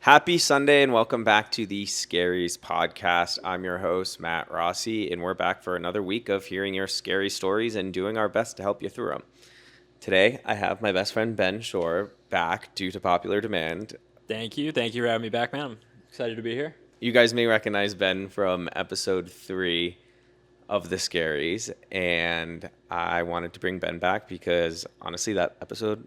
Happy Sunday and welcome back to the Scaries podcast. I'm your host, Matt Rossi, and we're back for another week of hearing your scary stories and doing our best to help you through them. Today, I have my best friend Ben Shore back due to popular demand. Thank you. Thank you for having me back, man. I'm excited to be here. You guys may recognize Ben from episode 3 of the Scaries, and I wanted to bring Ben back because, honestly, that episode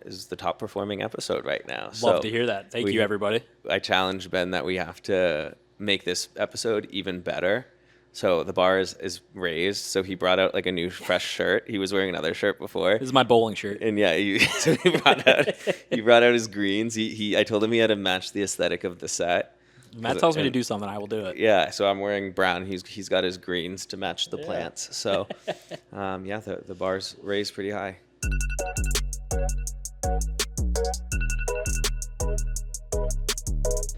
is the top performing episode right now. Love to hear that. Thank you, everybody. I challenged Ben that we have to make this episode even better. So the bar is raised. So he brought out like a new fresh shirt. He was wearing another shirt before. This is my bowling shirt. And yeah, so he brought out his greens. I told him he had to match the aesthetic of the set. Matt tells me to do something, I will do it. Yeah, so I'm wearing brown. He's got his greens to match the plants. So the bar's raised pretty high.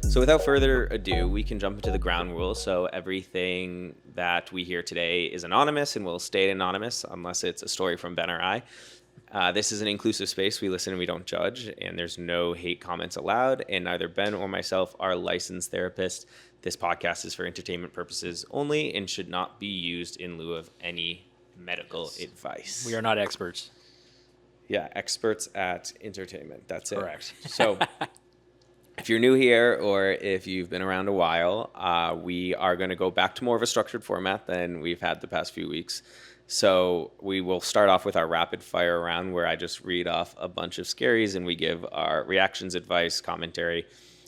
So without further ado, we can jump into the ground rules. So everything that we hear today is anonymous and will stay anonymous unless it's a story from Ben or I. This is an inclusive space. We listen and we don't judge, and there's no hate comments allowed, and neither Ben or myself are licensed therapists. This podcast is for entertainment purposes only and should not be used in lieu of any medical advice. We are not experts. Yeah, experts at entertainment. That's it. Correct. So if you're new here or if you've been around a while, we are going to go back to more of a structured format than we've had the past few weeks. So we will start off with our rapid fire round where I just read off a bunch of scaries and we give our reactions, advice, commentary.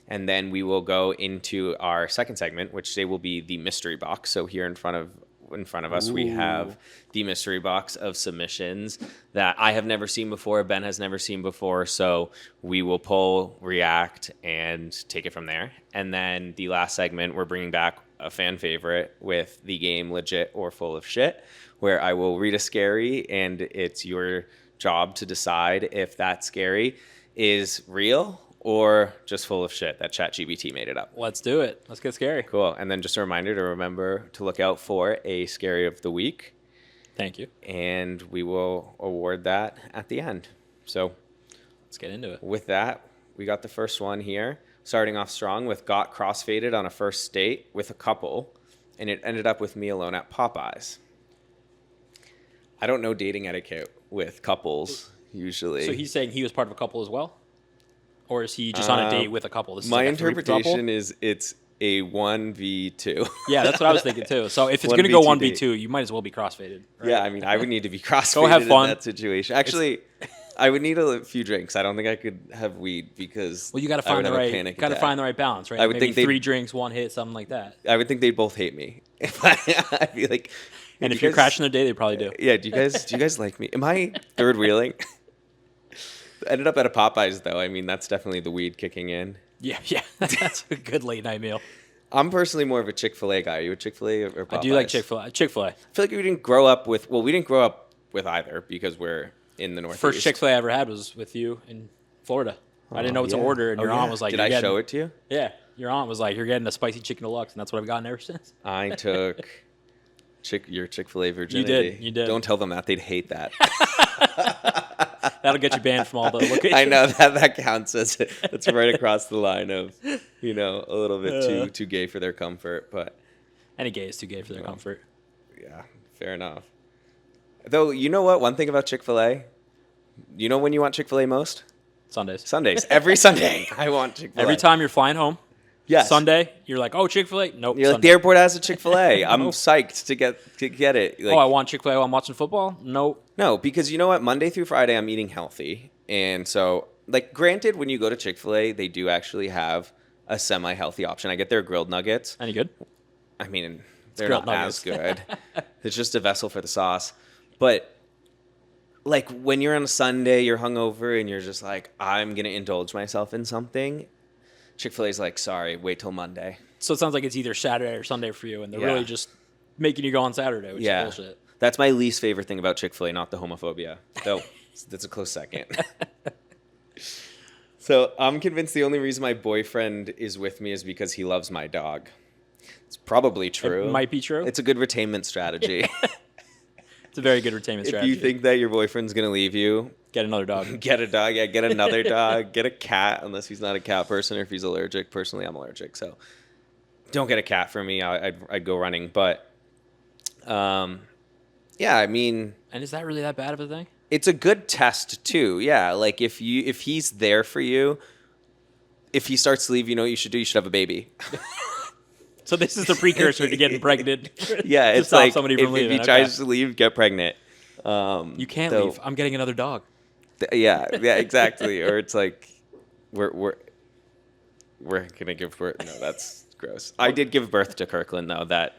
And then we will go into our second segment, which today will be the mystery box. So here in front of us, we have the mystery box of submissions that I have never seen before, Ben has never seen before, so we will pull, react, and take it from there. And then the last segment, we're bringing back a fan favorite with the game Legit or Full of Shit, where I will read a scary, and it's your job to decide if that scary is real or just full of shit that ChatGPT made it up. Let's do it. Let's get scary. Cool. And then just a reminder to remember to look out for a scary of the week. Thank you. And we will award that at the end. So let's get into it. With that, we got the first one here. Starting off strong with got crossfaded on a first date with a couple, and it ended up with me alone at Popeyes. I don't know dating etiquette with couples usually. So he's saying he was part of a couple as well? Or is he just on a date with a couple? This is my like interpretation is it's a 1v2. Yeah, that's what I was thinking too. So if it's going to go 1v2, you might as well be crossfaded. Right? Yeah, I mean, I would need to be crossfaded Go have fun. in that situation. Actually, I would need a few drinks. I don't think I could have weed because you got to find the right balance, right? I would think 3 drinks, 1 hit, something like that. I would think they'd both hate me. I'd be like, and if you're crashing their day, they probably do. Yeah. Do you guys like me? Am I third wheeling? Ended up at a Popeyes, though. I mean, that's definitely the weed kicking in. Yeah. That's a good late night meal. I'm personally more of a Chick-fil-A guy. Are you a Chick-fil-A or Popeyes? I do like Chick-fil-A. Chick-fil-A. I feel like we didn't grow up with either because we're in the Northeast. First Chick-fil-A I ever had was with you in Florida. I didn't know what to order, and your aunt was like, did I show it to you? Yeah. Your aunt was like, you're getting a spicy chicken deluxe, and that's what I've gotten ever since. I took your Chick-fil-A virginity. You did. Don't tell them that. They'd hate that. That'll get you banned from all the locations. I know that counts as it's right across the line of, a little bit too gay for their comfort, but any gay is too gay for their comfort. Yeah, fair enough. Though, you know what? One thing about Chick-fil-A, you know when you want Chick-fil-A most? Sundays. Every Sunday, I want Chick-fil-A. Every time you're flying home. Yes. Sunday, you're like, oh, Chick-fil-A? Nope. You're like, the airport has a Chick-fil-A. I'm psyched to get it. Like, I want Chick-fil-A while I'm watching football? Nope. No, because you know what? Monday through Friday, I'm eating healthy. And so, granted, when you go to Chick-fil-A, they do actually have a semi-healthy option. I get their grilled nuggets. Any good? I mean, they're not as good. It's just a vessel for the sauce. But, when you're on a Sunday, you're hungover, and you're just like, I'm going to indulge myself in something. Chick-fil-A's like, sorry, wait till Monday. So it sounds like it's either Saturday or Sunday for you, and they're really just making you go on Saturday, which is bullshit. That's my least favorite thing about Chick-fil-A, not the homophobia. Though, that's a close second. So I'm convinced the only reason my boyfriend is with me is because he loves my dog. It's probably true. It might be true. It's a good retainment strategy. It's a very good retainment strategy. If you think that your boyfriend's going to leave you Get another dog. Get a dog. Yeah, get another dog. Get a cat, unless he's not a cat person or if he's allergic. Personally, I'm allergic, so don't get a cat for me. I'd go running. But, yeah, I mean, And is that really that bad of a thing? it's a good test too. Yeah, like if he's there for you, if he starts to leave, you know what you should do? You should have a baby. So this is the precursor to getting pregnant. Yeah, to it's stop like somebody if, from leaving. if he tries to leave, get pregnant. You can't though- leave. I'm getting another dog. Yeah, exactly. Or it's like we're gonna give birth. No, that's gross. I did give birth to Kirkland though. That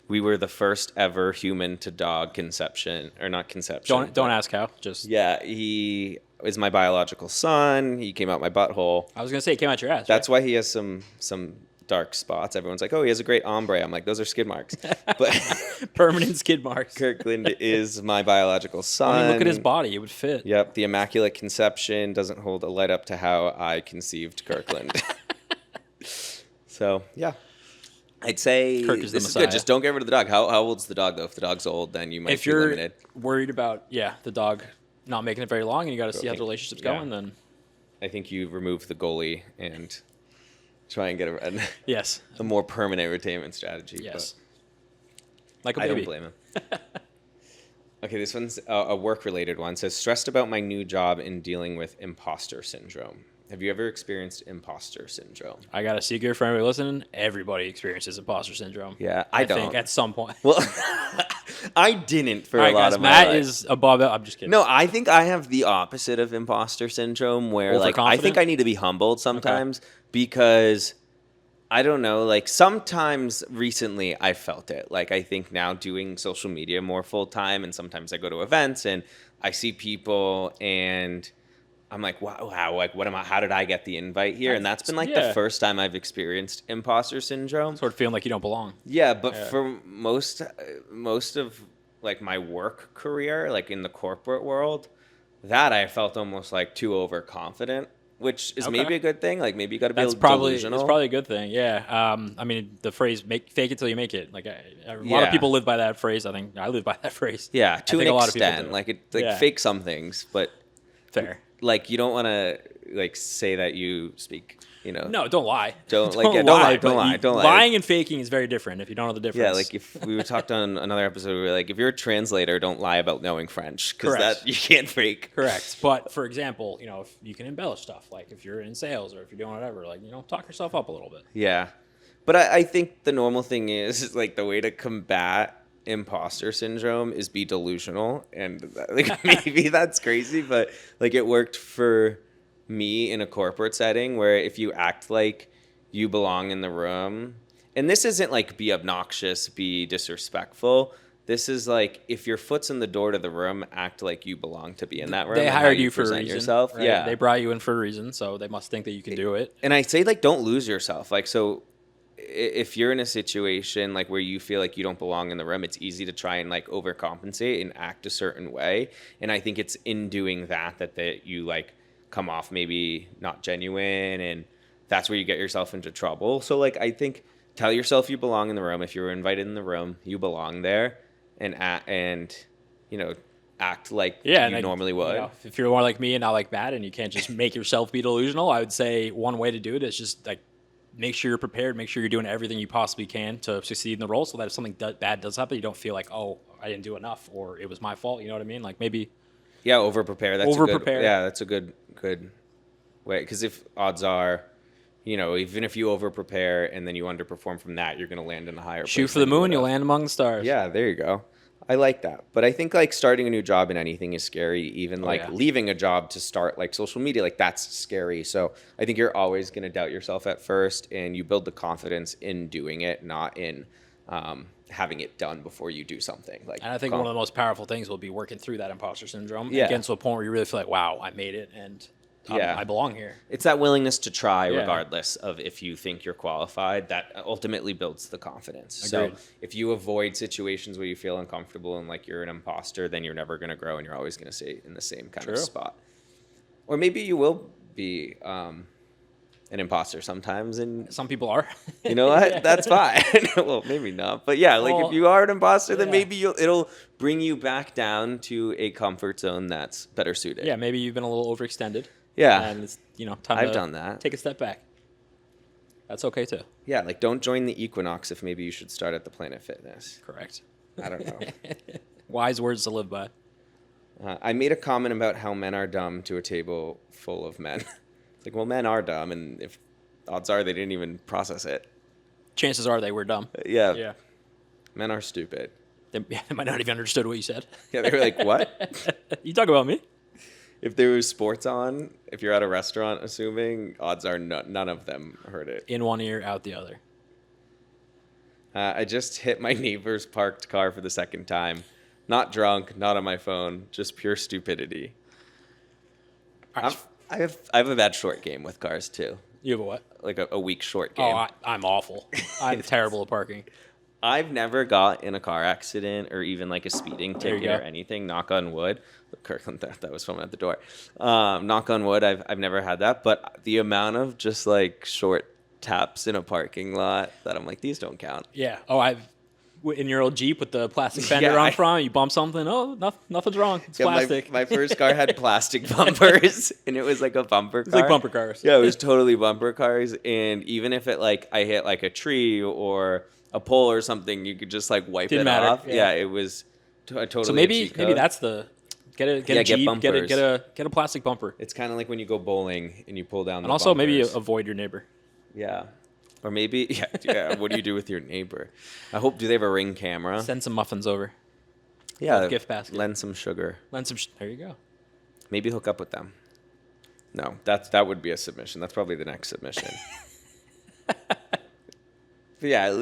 we were the first ever human to dog conception, or not conception. Don't ask how. Just Yeah, he is my biological son. He came out my butthole. I was gonna say it came out your ass. That's why he has some dark spots. Everyone's like, oh, he has a great ombre. I'm like, those are skid marks. But permanent skid marks. Kirkland is my biological son. I mean, look at his body; it would fit. Yep, the Immaculate Conception doesn't hold a light up to how I conceived Kirkland. So, yeah. I'd say Kirk is the this is Messiah. good. Just don't get rid of the dog. How old's the dog, though? If the dog's old, then you might If be you're limited. worried about the dog not making it very long, and you got to see how the relationship's Yeah. going, then I think you remove the goalie and try and get yes, a more permanent retainment strategy. yes, like a But I baby. don't blame him. Okay, this one's a work-related one. It says, stressed about my new job in dealing with imposter syndrome. Have you ever experienced imposter syndrome? I got a secret for everybody listening. Everybody experiences imposter syndrome. Yeah, I I don't. think at some point. Well, I didn't for All right, a lot guys, of my Matt life. is above it. I'm just kidding. No, I think I have the opposite of imposter syndrome, where like I think Overconfident? I need to be humbled sometimes because I don't know, like sometimes recently I felt it. Like I think now doing social media more full time, and sometimes I go to events and I see people and I'm like, wow, like what am I? How did I get the invite here? And that's been like the first time I've experienced imposter syndrome. Sort of feeling like you don't belong. Yeah, but for most of like my work career, like in the corporate world, that I felt almost like too overconfident, which is maybe a good thing. Like maybe you got to be delusional. That's probably a good thing. Yeah. I mean, the phrase "fake it till you make it." Like a lot of people live by that phrase. I think I live by that phrase. Yeah, to an a lot of people extent. do. Like it, fake some things, but Fair. like you don't want to like say that you speak. You know. No, don't lie. Don't lie. Don't lie. Lying and faking is very different. If you don't know the difference. Yeah, like if we talked on another episode, we were like, if you're a translator, don't lie about knowing French because that you can't fake. Correct. But for example, if you can embellish stuff, like if you're in sales or if you're doing whatever, like talk yourself up a little bit. Yeah, but I think the normal thing is like the way to combat imposter syndrome is be delusional, and like maybe that's crazy, but like it worked for me in a corporate setting where if you act like you belong in the room, and this isn't like be obnoxious, be disrespectful. This is like if your foot's in the door to the room, act like you belong to be in that room. They and how hired you for a present reason. yourself. Right? Yeah, They brought you in for a reason, so they must think that you can do it. and I say like don't lose yourself. Like so if you're in a situation like where you feel like you don't belong in the room, it's easy to try and like overcompensate and act a certain way. And I think it's in doing that you like come off maybe not genuine, and that's where you get yourself into trouble. So like I think tell yourself you belong in the room. If you were invited in the room, you belong there, and act like you normally would. If you're more like me and not like Matt, and you can't just make yourself be delusional, I would say one way to do it is just like make sure you're prepared, make sure you're doing everything you possibly can to succeed in the role, so that if something bad does happen, you don't feel like, oh, I didn't do enough or it was my fault. You know what I mean? Like maybe over prepare. Over-prepare. That's a good way, because if odds are, even if you over prepare and then you underperform from that, you're going to land in a higher. Shoot for the moon, you'll land among the stars. Yeah, there you go. I like that. But I think like starting a new job in anything is scary. Even leaving a job to start like social media, like that's scary. So I think you're always going to doubt yourself at first, and you build the confidence in doing it, not in having it done before you do something. Like, and I think one of the most powerful things will be working through that imposter syndrome. Yeah. Getting to a point where you really feel like, wow, I made it, and I belong here. It's that willingness to try regardless of if you think you're qualified that ultimately builds the confidence. Agreed. So if you avoid situations where you feel uncomfortable and like you're an imposter, then you're never going to grow, and you're always going to stay in the same kind of spot. Or maybe you will be an imposter sometimes, and Some people are. you know what? Yeah. That's fine. Well, maybe not, but yeah, like Well, if you are an imposter, then yeah. maybe it'll bring you back down to a comfort zone that's better suited. Yeah, maybe you've been a little overextended. Yeah. And it's, time I've to done that. take a step back. That's okay too. Yeah, like don't join the Equinox if maybe you should start at the Planet Fitness. Correct. I don't know. Wise words to live by. I made a comment about how men are dumb to a table full of men. It's like, well, men are dumb, and if odds are they didn't even process it. Chances are they were dumb. Yeah, Yeah. men are stupid. They might not even understood what you said. Yeah, they were like, what? You talk about me? If there was sports on, if you're at a restaurant, assuming, odds are none of them heard it. In one ear, out the other. I just hit my neighbor's parked car for the second time. Not drunk, not on my phone, just pure stupidity. All right. I have a bad short game with cars too. You have a what? Like a weak short game. Oh, I'm awful. I'm terrible at parking. I've never got in a car accident or even like a speeding There you ticket or go. anything. Knock on wood. Kirkland, that was someone at the door. Knock on wood. I've never had that. But the amount of just like short taps in a parking lot that I'm like, these don't count. Yeah. Oh, in your old Jeep with the plastic fender Yeah, on front, you bump something. Oh, nothing's wrong. It's Yeah, plastic. my first car had plastic bumpers, and it was like a bumper car. It's like bumper cars. Yeah, it was totally bumper cars, and even if it like I hit like a tree or a pole or something, you could just like wipe Didn't it matter, off. yeah. Yeah, it was totally. So a maybe cheat maybe code. that's the get a Yeah, get Jeep, bumpers. get a plastic bumper, It's kind of like when you go bowling and you pull down. and the also maybe bumpers. avoid your neighbor. Yeah, or maybe yeah. What do you do with your neighbor? I hope. Do they have a Ring camera? Send some muffins over. Yeah, gift basket. Lend some sugar. Lend some. There you go. Maybe hook up with them. No, that would be a submission. That's probably the next submission. But yeah, at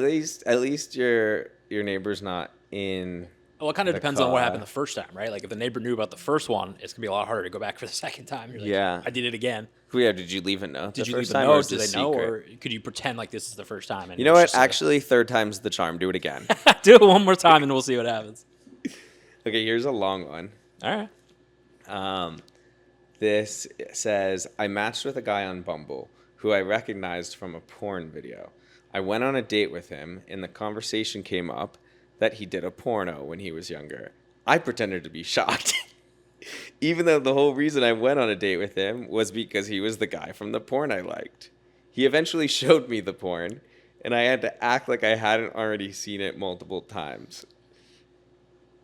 least your neighbor's not in. Well, it kind of The depends on what car. happened the first time, right? Like if the neighbor knew about the first one, it's gonna be a lot harder to go back for the second time. You're like, Yeah. I did it again. Yeah, did you leave a note? Did the you first leave a time, or note? was Do this they know, secret? or could you pretend like this is the first time? And You know it's what? just like Actually, third time's the charm. Do it again. do it one more time and we'll see what happens. Okay, here's a long one. All right. This says, I matched with a guy on Bumble who I recognized from a porn video. I went on a date with him, and the conversation came up that he did a porno when he was younger. I pretended to be shocked, even though the whole reason I went on a date with him was because he was the guy from the porn I liked. He eventually showed me the porn, and I had to act like I hadn't already seen it multiple times.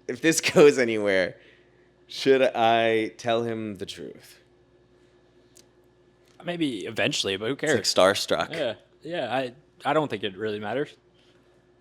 If this goes anywhere, should I tell him the truth? Maybe eventually, but who It's like cares? starstruck. Yeah. I don't think it really matters.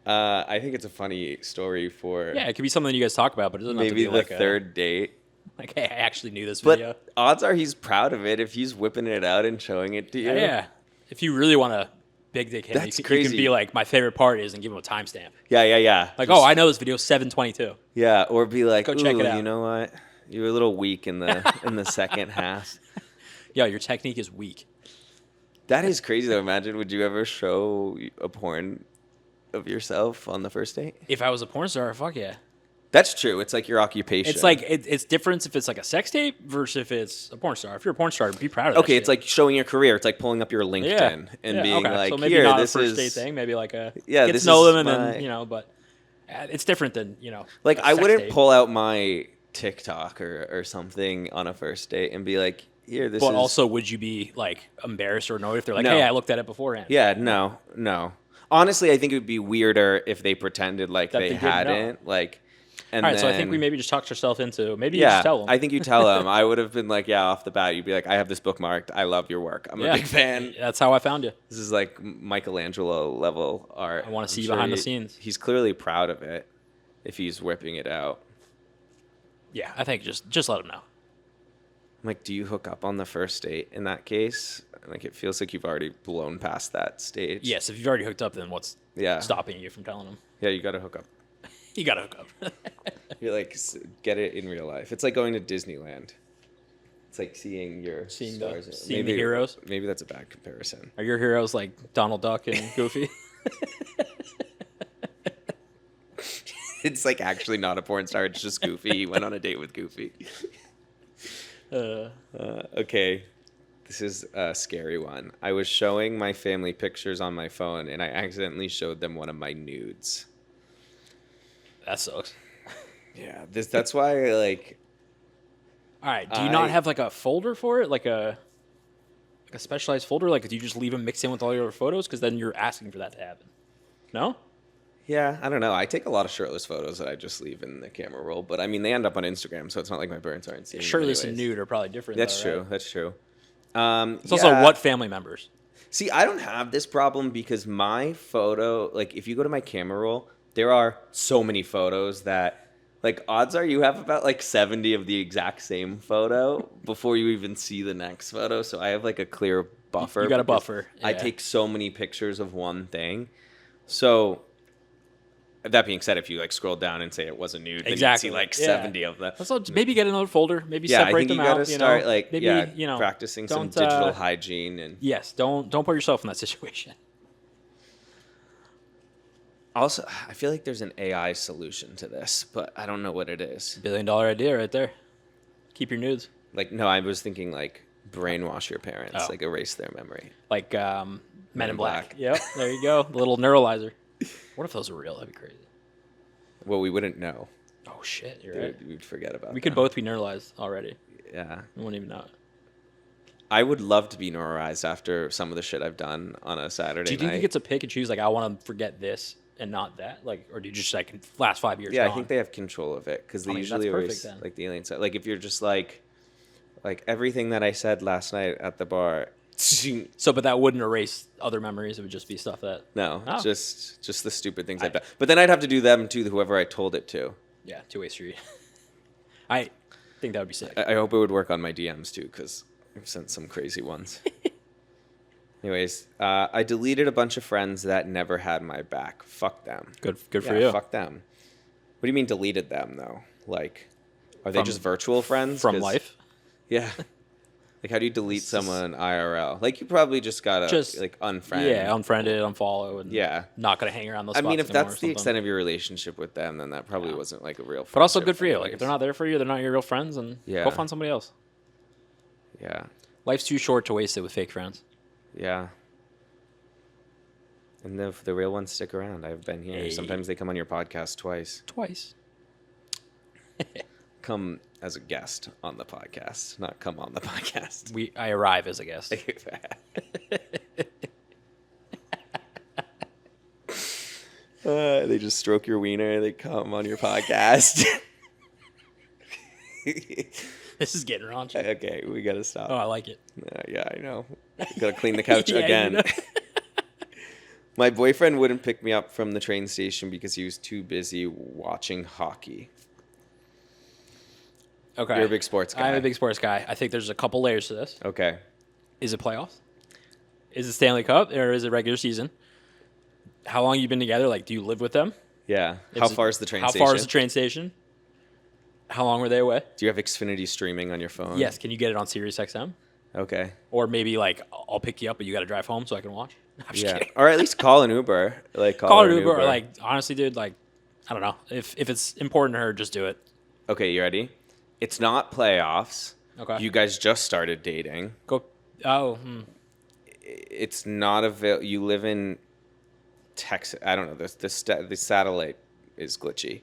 I think it's a funny story for Yeah, it could be something you guys talk about, but it doesn't have to maybe be the like third date. like, hey, I actually knew this But video. odds are he's proud of it if he's whipping it out and showing it to you. Yeah. If you really want to big dick him, That's you crazy. can be like, my favorite part is, and give him a timestamp. Yeah. Like, Just- oh, I know this video 7:22. Yeah, or be like, Go check it "Ooh, out." you know what? You were a little weak in the in the second half. Yo, your technique is weak. That is crazy though. Imagine, would you ever show a porn of yourself on the first date? If I was a porn star, fuck yeah. That's true. It's like your occupation. It's like it's different if it's like a sex tape versus if it's a porn star. If you're a porn star, be proud of that okay, shit. it's like showing your career. It's like pulling up your LinkedIn and being okay. like, so maybe here, not this a first is date thing. Maybe like a Yeah, get this to know is them and my- then but it's different than like a I sex wouldn't tape. pull out my TikTok or something on a first date and be like, here, this But is. also, would you be like embarrassed or annoyed if they're like, No. hey, I looked at it beforehand? Yeah, no. Honestly, I think it would be weirder if they pretended like That they they didn't know. hadn't. Like, and All right, so I then- think we maybe just talked yourself into maybe you Yeah, just tell them. I think you tell them. I would have been like, yeah, off the bat, you'd be like, I have this bookmarked. I love your work. I'm a big fan. That's how I found you. This is like Michelangelo level art. I wanna I'm see you behind the scenes. He's clearly proud of it if he's whipping it out. Yeah, I think just let them know. I'm like, do you hook up on the first date in that case? Like, it feels like you've already blown past that stage. Yes, if you've already hooked up, then what's Yeah. stopping you from telling them? Yeah, you got to hook up. You gotta hook up. You're like, get it in real life. It's like going to Disneyland. It's like seeing your Seeing stars. the heroes. Maybe that's a bad comparison. Are your heroes like Donald Duck and Goofy? It's like actually not a porn star. It's just Goofy. He went on a date with Goofy. Okay. This is a scary one. I was showing my family pictures on my phone, and I accidentally showed them one of my nudes. That sucks. Yeah, that's why, like, All right. Do you not I have like a folder for it, like a specialized folder? Like, do you just leave them mixed in with all your other photos? Because then you're asking for that to happen. No. yeah, I don't know. I take a lot of shirtless photos that I just leave in the camera roll, but I mean, they end up on Instagram, so it's not like my parents aren't seeing them Shirtless and anyways. nude are probably different. That's though, true. right? That's true. It's also what family members. See, I don't have this problem because my photo, like, if you go to my camera roll, there are so many photos that, like, odds are you have about like 70 of the exact same photo before you even see the next photo. So I have like a clear buffer. You got a because buffer. I Yeah. take so many pictures of one thing. So that being said, if you like scroll down and say it wasn't nude, then Exactly. you'd see like Yeah. 70 of them. Also, maybe get another folder. Maybe Yeah, I separate think them you out. gotta start like maybe practicing some don't, digital hygiene and Yes, don't put yourself in that situation. also I feel like there's an AI solution to this, but I don't know what it is. $1 billion idea right there. Keep your nudes. Like no, I was thinking like brainwash your parents, Oh. like erase their memory. Like Men in Black. Black. Yep, there you go. The little neuralizer. What if those were real? That'd be crazy. Well, we wouldn't know. Oh shit, you're right. We'd forget about. We could them. both be neuralized already. Yeah, We wouldn't even know it. I would love to be neuralized after some of the shit I've done on a Saturday Do you think night. you get to pick and choose? Like, I want to forget this and not that. Like, or do you just like last 5 years? Yeah, gone? I think they have control of it because they I mean, usually that's perfect erase then. like the alien side. Like if you're just like everything that I said last night at the bar. So, but that wouldn't erase other memories. It would just be stuff that. No, Oh. just the stupid things I've done. But then I'd have to do them to whoever I told it to. Yeah, two-way street. I think that would be sick. I hope it would work on my DMs too, because I've sent some crazy ones. Anyways, I deleted a bunch of friends that never had my back. Fuck them. Good for Yeah, you. fuck them. What do you mean deleted them though? Like, are they From- just virtual friends? From 'Cause- life. Yeah. Like, how do you delete This is- someone IRL? Like, you probably just gotta Just- like unfriend. Yeah, unfriended, unfollow, and Yeah. not gonna hang around those. I mean, spots if anymore that's or the something. extent of your relationship with them, then that probably wasn't like a real. But also friendship good for you. Like, if anyways. they're not there for you, they're not your real friends, and Yeah. go find somebody else. Yeah. Life's too short to waste it with fake friends. Yeah. And the real ones stick around. I've been here. Hey. Sometimes they come on your podcast twice. Twice. Come as a guest on the podcast, not come on the podcast. I arrive as a guest. They just stroke your wiener. They come on your podcast. This is getting raunchy. Okay, we gotta stop. Oh, I like it. Yeah, I know. Gotta clean the couch Yeah, you again. know. My boyfriend wouldn't pick me up from the train station because he was too busy watching hockey. Okay. You're a big sports guy. I'm a big sports guy. I think there's a couple layers to this. Okay. Is it playoffs? Is it Stanley Cup or is it regular season? How long you been together? Like, do you live with them? Yeah. How far is the train station? How far is the train station? How long were they away? Do you have Xfinity streaming on your phone? Yes. Can you get it on Sirius XM? Okay. Or maybe like I'll pick you up, but you got to drive home so I can watch. I'm just Yeah. kidding. Or at least call an Uber. Like Call her Uber. Or like honestly, dude, like I don't know if it's important to her, just do it. Okay, you ready? It's not playoffs. Okay. You guys just started dating. Go. Oh. It's not you live in Texas. I don't know. The satellite is glitchy.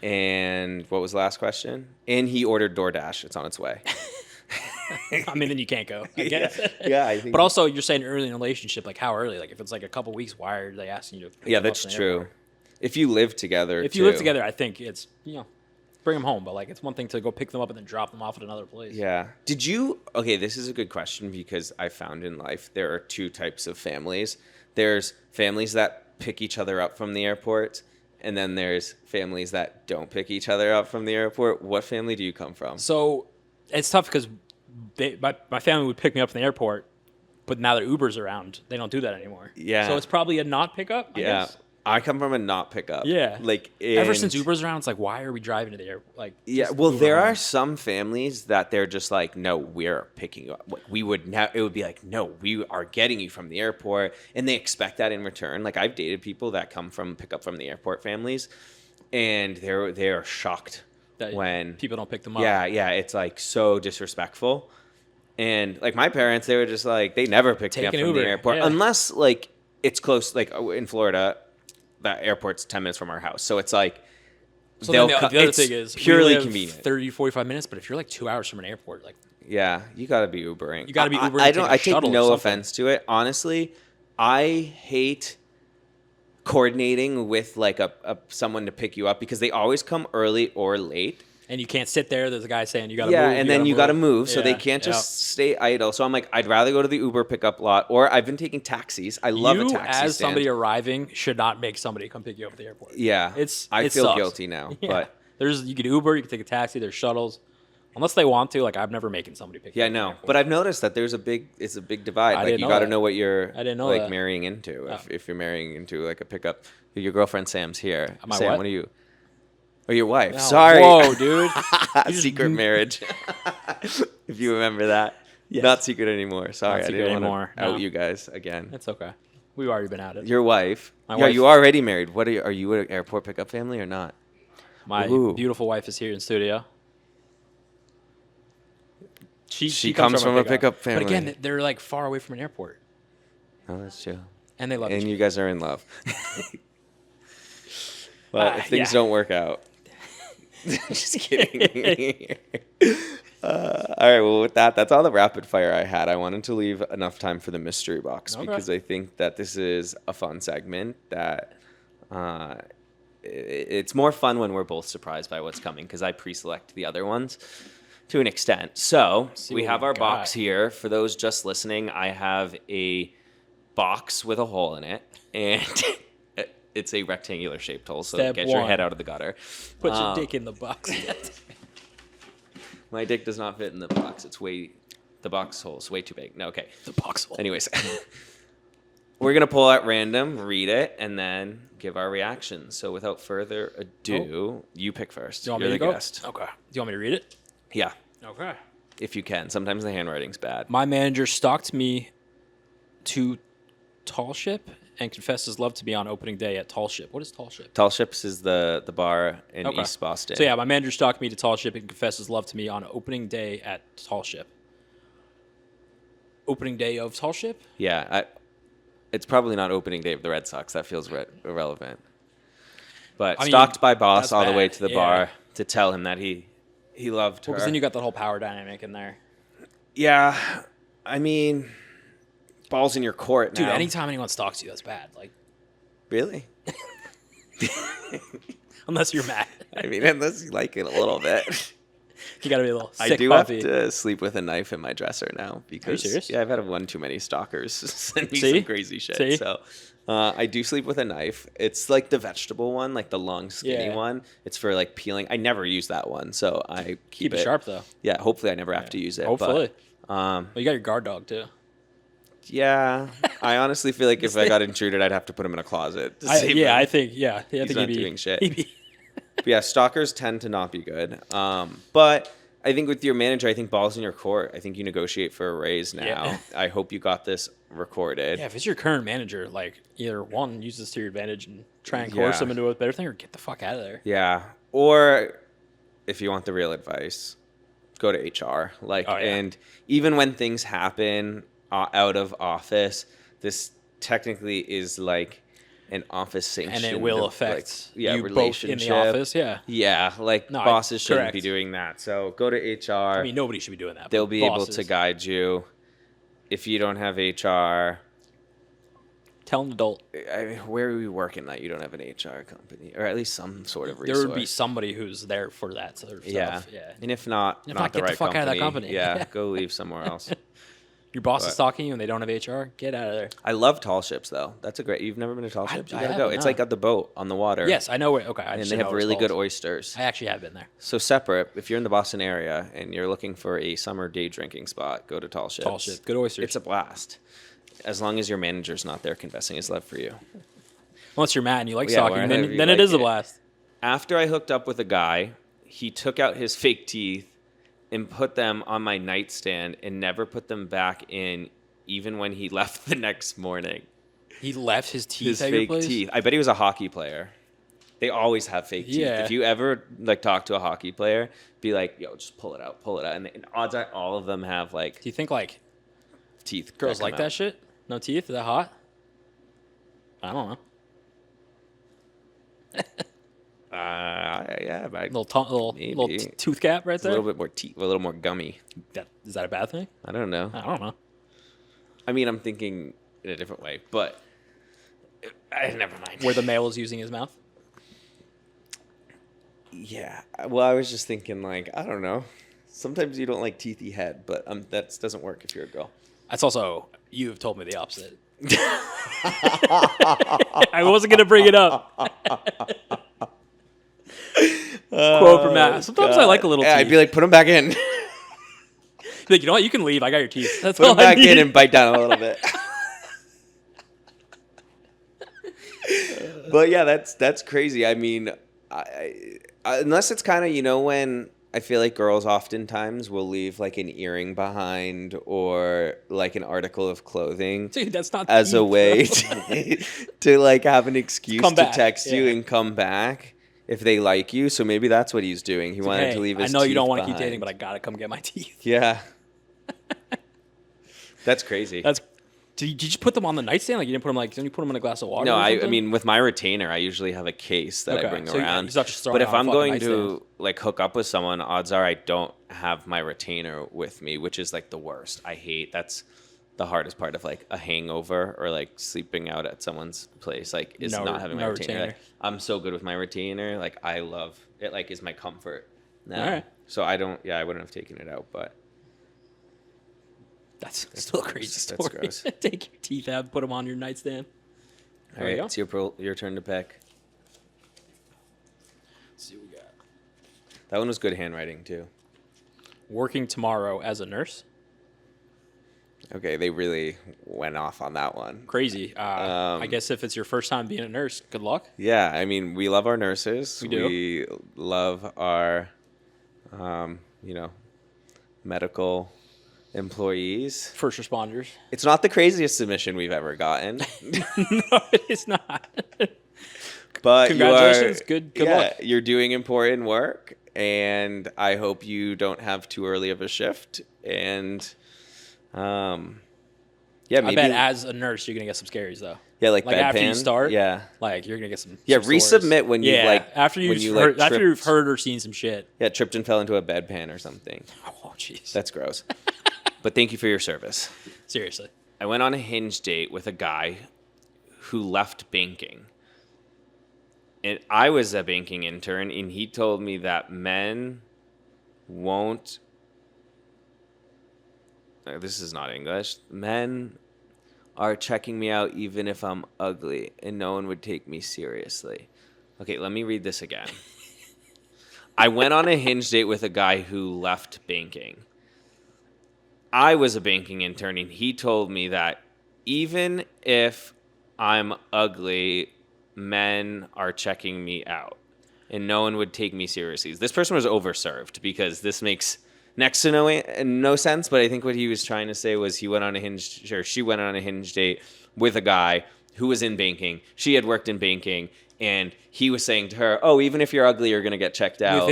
And what was the last question? And he ordered DoorDash. It's on its way. I mean, then you can't go. I guess. Yeah, I think. But also, you're saying early in a relationship, like how early? Like if it's like a couple weeks, why are they asking you to? Pick Yeah, them up that's from the true. airport? If you live together, If you live too. together, I think it's bring them home. But like it's one thing to go pick them up and then drop them off at another place. Yeah. Did you? Okay, this is a good question because I found in life there are two types of families. There's families that pick each other up from the airport, and then there's families that don't pick each other up from the airport. What family do you come from? So it's tough because my family would pick me up from the airport, but now that Uber's around, they don't do that anymore. Yeah. So it's probably a not pickup. I Yeah. guess. I come from a not pickup. Yeah. Like Ever and- since Uber's around, it's like, why are we driving to the airport? Like, Yeah, just well, Uber there home. are some families that they're just like, no, we're picking you up. Like, we would now. It would be like, no, we are getting you from the airport, and they expect that in return. Like, I've dated people that come from pick up from the airport families, and they are shocked that when people don't pick them up. Yeah, it's like so disrespectful. And like my parents, they were just like they never picked me Take up an from Uber, the airport yeah. unless like it's close. Like in Florida, that airport's 10 minutes from our house, so it's like So then the other it's thing is purely we live convenient. 30, 45 minutes, but if you're like 2 hours from an airport, like Yeah, you gotta be Ubering. You gotta be Ubering, I take don't. a I take shuttle or no something. offense to it. Honestly, I hate coordinating with like a someone to pick you up because they always come early or late. and you can't sit there. There's a guy saying you gotta Yeah, move. and then you got to move, so they Yeah, can't yeah. just stay idle. So I'm like, I'd rather go to the Uber pickup lot, or I've been taking taxis. I love a You, taxi as stand. somebody arriving, should not make somebody come pick you up at the airport. Yeah, it I feel sucks. guilty now, Yeah. but You can Uber, you can take a taxi. There's shuttles, unless they want to. Like I've never making somebody pick. yeah, you up at the no. airport. But I've noticed that it's a big divide. I Like didn't you know got to that. know what you're I didn't know like that. marrying into. Oh. If you're marrying into like a pickup, your girlfriend Sam's here. My Sam, what? what are you? Or your wife? Oh, Sorry. Whoa, dude. Secret marriage. If you remember that. Yes. Not secret anymore. Sorry, Not I secret didn't anymore. want to out No. you guys again. It's okay. We've already been at it. Your wife. My Yeah, wife. you already married. What are you an airport pickup family or not? My Ooh. beautiful wife is here in studio. She comes from a pickup family. But again, they're like far away from an airport, Oh, that's chill. and they love And each you guys are in love. But if things yeah. don't work out. Just kidding. All right, well, with that's all the rapid fire I had. I wanted to leave enough time for the mystery box Okay. because I think that this is a fun segment that it's more fun when we're both surprised by what's coming because I pre-select the other ones to an extent. So See we what have we our got. box here. For those just listening, I have a box with a hole in it, and it's a rectangular shaped hole, so Step get your one. head out of the gutter. Put your dick in the box. My dick does not fit in the box. The box hole's way too big. No, okay. The box hole. Anyways, we're going to pull at random, read it, and then give our reactions. So without further ado, you pick first. Do you want You're me the to go? guest. Okay. Do you want me to read it? Yeah, Okay. if you can. Sometimes the handwriting's bad. My manager stalked me to Tall Ship and confessed his love to me on opening day at Tall Ship. What is Tall Ship? Tall Ships is the bar in Okay. East Boston. So yeah, my manager stalked me to Tall Ship and confessed his love to me on opening day at Tall Ship. Opening day of Tall Ship? Yeah, it's probably not opening day of the Red Sox. That feels irrelevant. But I mean, stalked by boss that's all the way bad. to the Yeah. bar to tell him that he loved her. Well, because then you got the whole power dynamic in there. Yeah, I mean, balls in your court Dude, now. anytime anyone stalks you, that's bad. Like, Really? unless you're mad. I mean, unless you like it a little bit. You gotta be a little sick I do puppy. have to sleep with a knife in my dresser now because serious? yeah, I've had one too many stalkers send me See? some crazy shit. See? So I do sleep with a knife. It's like the vegetable one, like the long skinny Yeah. one. It's for like peeling. I never use that one, so I Keep it sharp, though. Yeah, hopefully I never have to use it. Hopefully. But, Well, you got your guard dog, too. yeah, I honestly feel like if I got intruded, I'd have to put him in a closet. To save him. I think I think not he'd be doing shit. he'd be- But yeah, stalkers tend to not be good. But I think with your manager, I think balls in your court. I think you negotiate for a raise now. Yeah. I hope you got this recorded. yeah, if it's your current manager, like either one, use this to your advantage and try and coerce Yeah. them into a better thing, or get the fuck out of there. Yeah. Or if you want the real advice, go to HR. Like, Oh, yeah. and even when things happen out of office, this technically is like an office sanction. And it will affect you both in the relationship. office. Yeah, Yeah, like No, bosses shouldn't correct. be doing that. So go to HR. I mean nobody should be doing that. They'll but be able bosses. to guide you. If you don't have HR, Tell an adult. I mean, where are we working that you don't have an HR company, or at least some sort of There resource? would be somebody who's there for that sort of Yeah. stuff. Yeah. And if not, If not not, the get the right fuck out of that company. company. Yeah, go leave somewhere else. Your boss is But- stalking you and they don't have HR. Get out of there. I love tall ships though. That's a great. You've never been to tall ships? You I gotta go. haven't, It's no. like at the boat on the water. Yes, I know where. Okay, I and just they didn't have know what it's really good called. oysters. I actually have been there. So separate. If you're in the Boston area and you're looking for a summer day drinking spot, go to Tall Ships. Tall Ship, good oysters. It's a blast. As long as your manager's not there confessing his love for you. Once you're mad and you like Yeah, stalking, whenever then, you then it like is a it. blast. After I hooked up with a guy, he took out his fake teeth and put them on my nightstand and never put them back in even when he left the next morning. He left his teeth His at your fake place? teeth. I bet he was a hockey player. They always have fake teeth. Yeah. If you ever like talk to a hockey player, be like, "Yo, just pull it out," and odds are all of them have like Do you think like teeth. girls that come like that out. shit? No teeth? Is that hot? I don't know. Yeah, but Little maybe tooth cap right it's a there. little bit more a little more gummy. Is that a bad thing? I don't know. I don't know. I mean, I'm thinking in a different way, but never mind. Where the male is using his mouth. Yeah. Well, I was just thinking, like, I don't know. Sometimes you don't like teethy head, but that doesn't work if you're a girl. That's also, you have told me the opposite. I wasn't going to bring it up. Quote from Matt. Sometimes I like a little teeth. I'd be like, put them back in. Like, you know what? You can leave. I got your teeth. That's Put all them back I need. in and bite down a little bit. But yeah, that's crazy. I mean, I unless it's kind of, when I feel like girls oftentimes will leave like an earring behind or like an article of clothing Dude, that's not as a teeth, way bro. to like have an excuse Come to back, text you yeah. and come back if they like you. So maybe that's what he's doing. He wanted Hey, to leave I his know you don't teeth want to keep behind. dating, but I got to come get my teeth. Yeah. That's crazy. Did you just put them on the nightstand? Like you didn't put them didn't you put them in a glass of water? No, or I something? mean, with my retainer, I usually have a case that I Okay, bring so around. he's not just throwing But it if on a I'm fucking going nightstand. to like hook up with someone, odds are I don't have my retainer with me, which is like the worst. That's the hardest part of like a hangover or like sleeping out at someone's place. Like is not having my retainer. Like, I'm so good with my retainer. Like I love it. Like is my comfort now. All right. So I wouldn't have taken it out, but. That's still a crazy That's story. gross. Take your teeth out, put them on your nightstand. All right, it's your turn to pick. Let's see what we got. That one was good handwriting too. Working tomorrow as a nurse. Okay, they really went off on that one. Crazy. I guess if it's your first time being a nurse, good luck. Yeah, I mean, we love our nurses. We do. We love our, medical employees. First responders. It's not the craziest submission we've ever gotten, No, it is not. but Congratulations. Good luck. You're doing important work, and I hope you don't have too early of a shift. And, maybe I bet as a nurse, you're going to get some scaries, though. yeah, like after you bedpan. start, Yeah, like you're going to get some resubmit stories. when you after you've heard or seen some shit. Yeah, tripped and fell into a bedpan or something. Oh, jeez. That's gross. But thank you for your service. Seriously. I went on a Hinge date with a guy who left banking. And I was a banking intern, and he told me that men won't. This is not English. Men are checking me out even if I'm ugly, and no one would take me seriously. Okay, let me read this again. I went on a Hinge date with a guy who left banking. I was a banking intern, and he told me that even if I'm ugly, men are checking me out, and no one would take me seriously. This person was overserved because this makes next to no sense. But I think what he was trying to say was she went on a Hinge date with a guy who was in banking. She had worked in banking. And he was saying to her, oh, even if you're ugly, you're going to get checked out.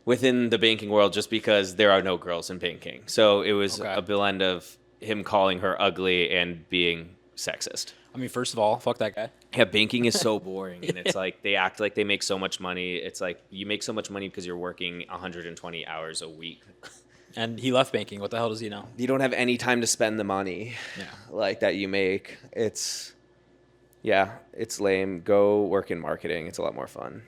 Within the banking world, just because there are no girls in banking. So it was a blend of him calling her ugly and being sexist. I mean, first of all, fuck that guy. Yeah, banking is so boring. And it's like they act like they make so much money. It's like you make so much money because you're working 120 hours a week. And he left banking. What the hell does he know? You don't have any time to spend the money like that you make. It's lame. Go work in marketing. It's a lot more fun.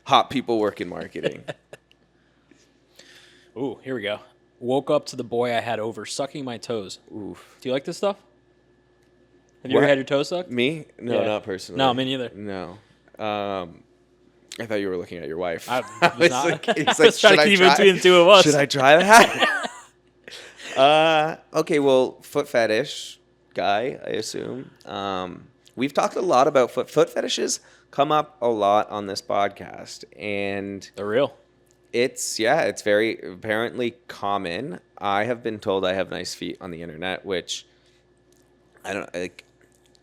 Hot people work in marketing. Ooh, here we go. Woke up to the boy I had over sucking my toes. Oof. Do you like this stuff? Have you ever had your toes sucked? Me? No, Yeah. not personally. No, me neither. No. I thought you were looking at your wife. I I was was not. like, I was trying to keep it between the two of us. Should I try that? Okay, well, foot fetish guy, I assume. We've talked a lot about foot fetishes. Come up a lot on this podcast, and They're real. it's very apparently common. I have been told I have nice feet on the internet, which I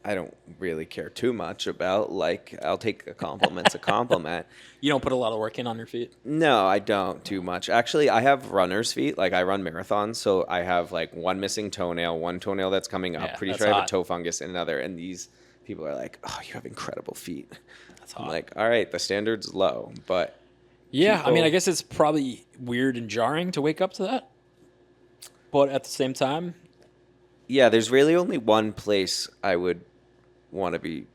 I don't really care too much about. Like, I'll take a compliment's a compliment. You don't put a lot of work in on your feet. No, I don't too much. Actually, I have runner's feet. Like, I run marathons, so I have like one missing toenail, one toenail that's coming up. Yeah, Pretty that's sure I have a hot. toe fungus and another. And these people are like, "Oh, you have incredible feet." That's I'm hot. like, "All right, the standard's low, but Yeah, I mean, I people- guess it's probably weird and jarring to wake up to that. But at the same time, yeah, there's really only one place I would want to be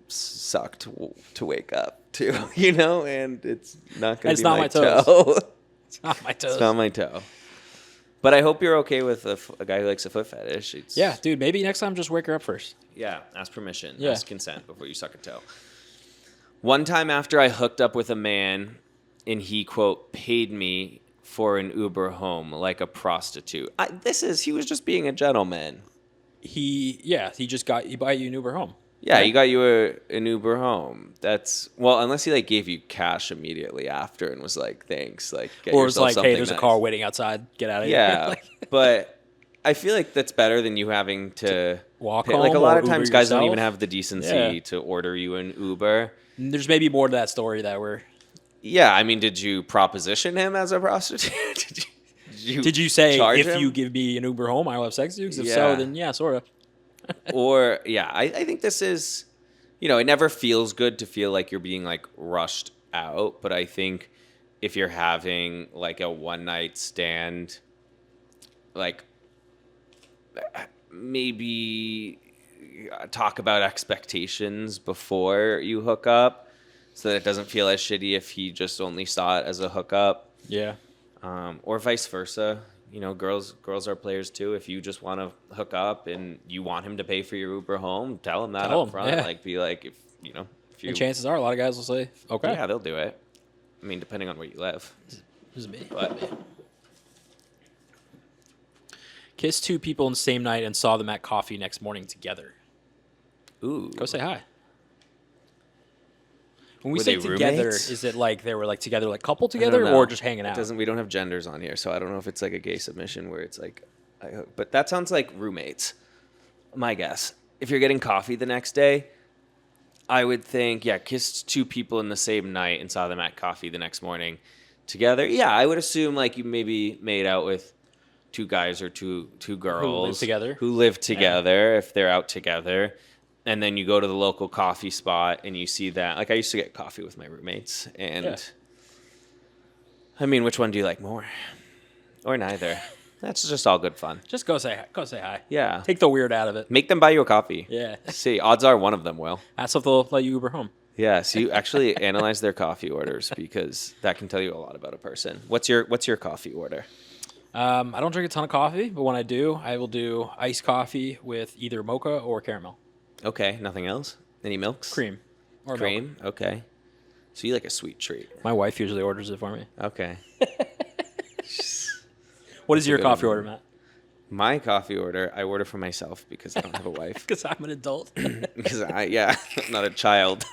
sucked to wake up to, you know, and it's not going It's to be not my my toes. toe. it's not my toes. It's not my toe. But I hope you're okay with a guy who likes a foot fetish. It's, Yeah, dude, maybe next time just wake her up first. Yeah, ask permission. Yeah. Ask consent before you suck a toe. One time after I hooked up with a man and he, quote, paid me for an Uber home like a prostitute. He was just being a gentleman. He buy you an Uber home. Yeah, Right? he got you an Uber home. That's, well, unless he like gave you cash immediately after and was like, thanks, like get Or it's yourself like, hey, something there's a nice. car waiting outside. Get out of here. Yeah, Like, but I feel like that's better than you having to walk pay. Like a home lot or of times, Uber guys don't yourself. even have the decency Yeah. to order you an Uber. There's maybe more to that story that we're. Yeah, I mean, did you proposition him as a prostitute? Did you say charge if him? you give me an Uber home, I will have sex with you? 'Cause if Yeah. so, then yeah, sort of. Or yeah, I think this is, it never feels good to feel like you're being like rushed out. But I think if you're having like a one night stand, like maybe talk about expectations before you hook up, so that it doesn't feel as shitty if he just only saw it as a hookup. Yeah. Or vice versa. Girls are players too. If you just want to hook up and you want him to pay for your Uber home, tell him that Tell up him, front. yeah. Like, be like, if you, And chances are, a lot of guys will say, okay. yeah, they'll do it. I mean, depending on where you live. This is me. But Kissed two people in the same night and saw them at coffee next morning together. ooh, Go say hi. When we Were say they together, roommates? is it like they were like together, like couple I don't together, know. or just hanging It out? doesn't. We don't have genders on here, so I don't know if it's like a gay submission where it's like, but that sounds like roommates. My guess. If you're getting coffee the next day, I would think, yeah, kissed two people in the same night and saw them at coffee the next morning together. Yeah, I would assume like you maybe made out with two guys or two girls together. who live together if they're out together. And then you go to the local coffee spot and you see that. Like, I used to get coffee with my roommates. And, Yeah. I mean, which one do you like more? Or neither. That's just all good fun. Just go say hi. Go say hi. Yeah. Take the weird out of it. Make them buy you a coffee. Yeah. See, odds are one of them will. Ask if they'll let you Uber home. Yeah, so you actually analyze their coffee orders because that can tell you a lot about a person. What's your coffee order? I don't drink a ton of coffee, but when I do, I will do iced coffee with either mocha or caramel. Okay, nothing else? Any milks? Cream. Or milk. Cream? Okay. So you like a sweet treat. My wife usually orders it for me. Okay. What is your good coffee one. order, Matt? My coffee order, I order for myself because I don't have a wife. Because I'm an adult. Because I'm not a child.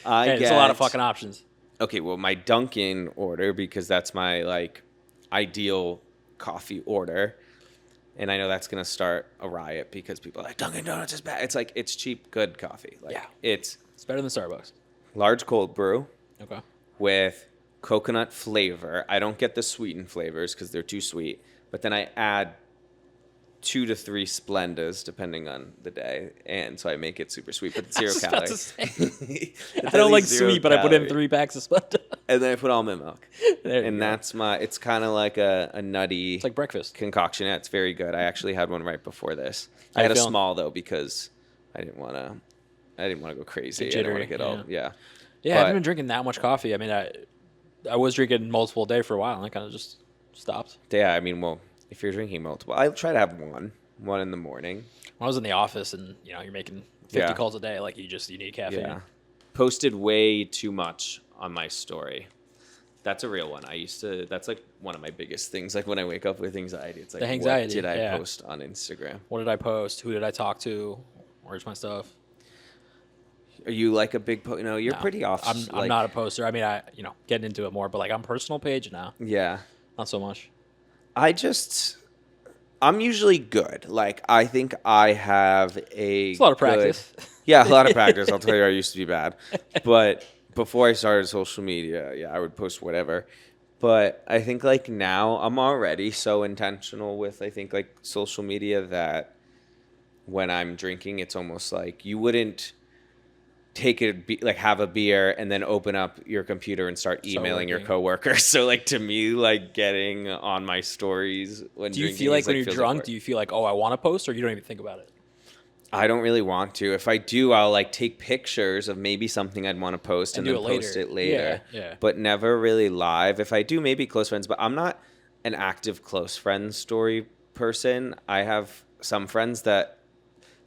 Hey, there's a lot of fucking options. Okay, well, my Dunkin' order, because that's my like ideal coffee order, and I know that's gonna start a riot because people are like, Dunkin' Donuts is bad. It's like, it's cheap, good coffee. Like, Yeah. it's It's better than Starbucks. large cold brew Okay. with coconut flavor. I don't get the sweetened flavors because they're too sweet, but then I add 2 to 3 Splendas depending on the day, and so I make it super sweet, but it's zero was about to calorie. I don't like sweet, but I put in 3 packs of Splenda. and then I put almond milk, There you and go. that's it's kind of like a nutty It's like breakfast. concoction. Yeah, it's very good. I actually had one right before this. How I you had a feeling? small though because I didn't want to go crazy. I didn't want to Jittery, get all Yeah, I But- haven't been drinking that much coffee. I mean, I was drinking multiple a day for a while, and I kind of just stopped. Yeah, I mean, well, if you're drinking multiple, I try to have one in the morning. When I was in the office, and you're making 50 Yeah. calls a day, like you need caffeine. Yeah. Posted way too much on my story. That's a real one. That's like one of my biggest things. Like when I wake up with anxiety, it's like, The anxiety, what did I yeah. post on Instagram? What did I post? Who did I talk to? Where's my stuff? Are you like a big you're No. pretty off. I'm like- not a poster. I mean, getting into it more, but like on personal page now, Yeah. not so much. I just I'm usually good. Like, I think I have a It's a lot of good, practice. yeah, a lot of practice. I'll tell you, I used to be bad, but before I started social media, yeah, I would post whatever. But I think like now I'm already so intentional with I think like social media that when I'm drinking, it's almost like you wouldn't take like have a beer and then open up your computer and start Start emailing your working. coworkers. So like to me, like getting on my stories when Do you drinking feel like is when like you're feels like drunk, work. do you feel like, oh, I want to post, or you don't even think about it? I don't really want to. If I do, I'll like take pictures of maybe something I'd want to post And and do then it post later. it later. Yeah. But never really live. If I do, maybe close friends, but I'm not an active close friends story person. I have some friends that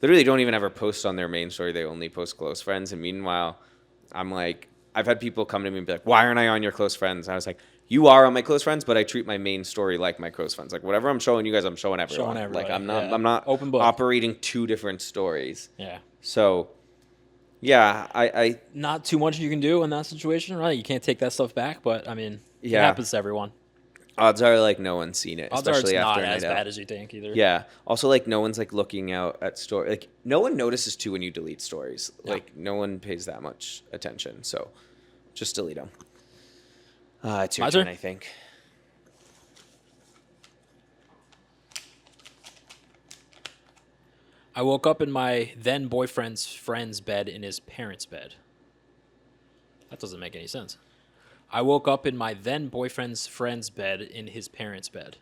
literally don't even ever post on their main story. They only post close friends. And meanwhile, I'm like, I've had people come to me and be like, why aren't I on your close friends? And I was like, you are on my close friends, but I treat my main story like my close friends. Like whatever I'm showing you guys, I'm showing everyone. Showing Like everybody. I'm not Open book. operating two different stories. Yeah. So yeah, I Not too much you can do in that situation, right? You can't take that stuff back, but I mean, it yeah. happens to everyone. Odds are like no one's seen it, Odds are it's especially after not a as night bad out. as you think either. Yeah. Also, like no one's like looking out at story. Like no one notices too when you delete stories. No. Like no one pays that much attention. So just delete them. It's your My turn, turn? I think. I woke up in my then boyfriend's friend's bed in his parents' bed. That doesn't make any sense. I woke up in my then boyfriend's friend's bed in his parents' bed.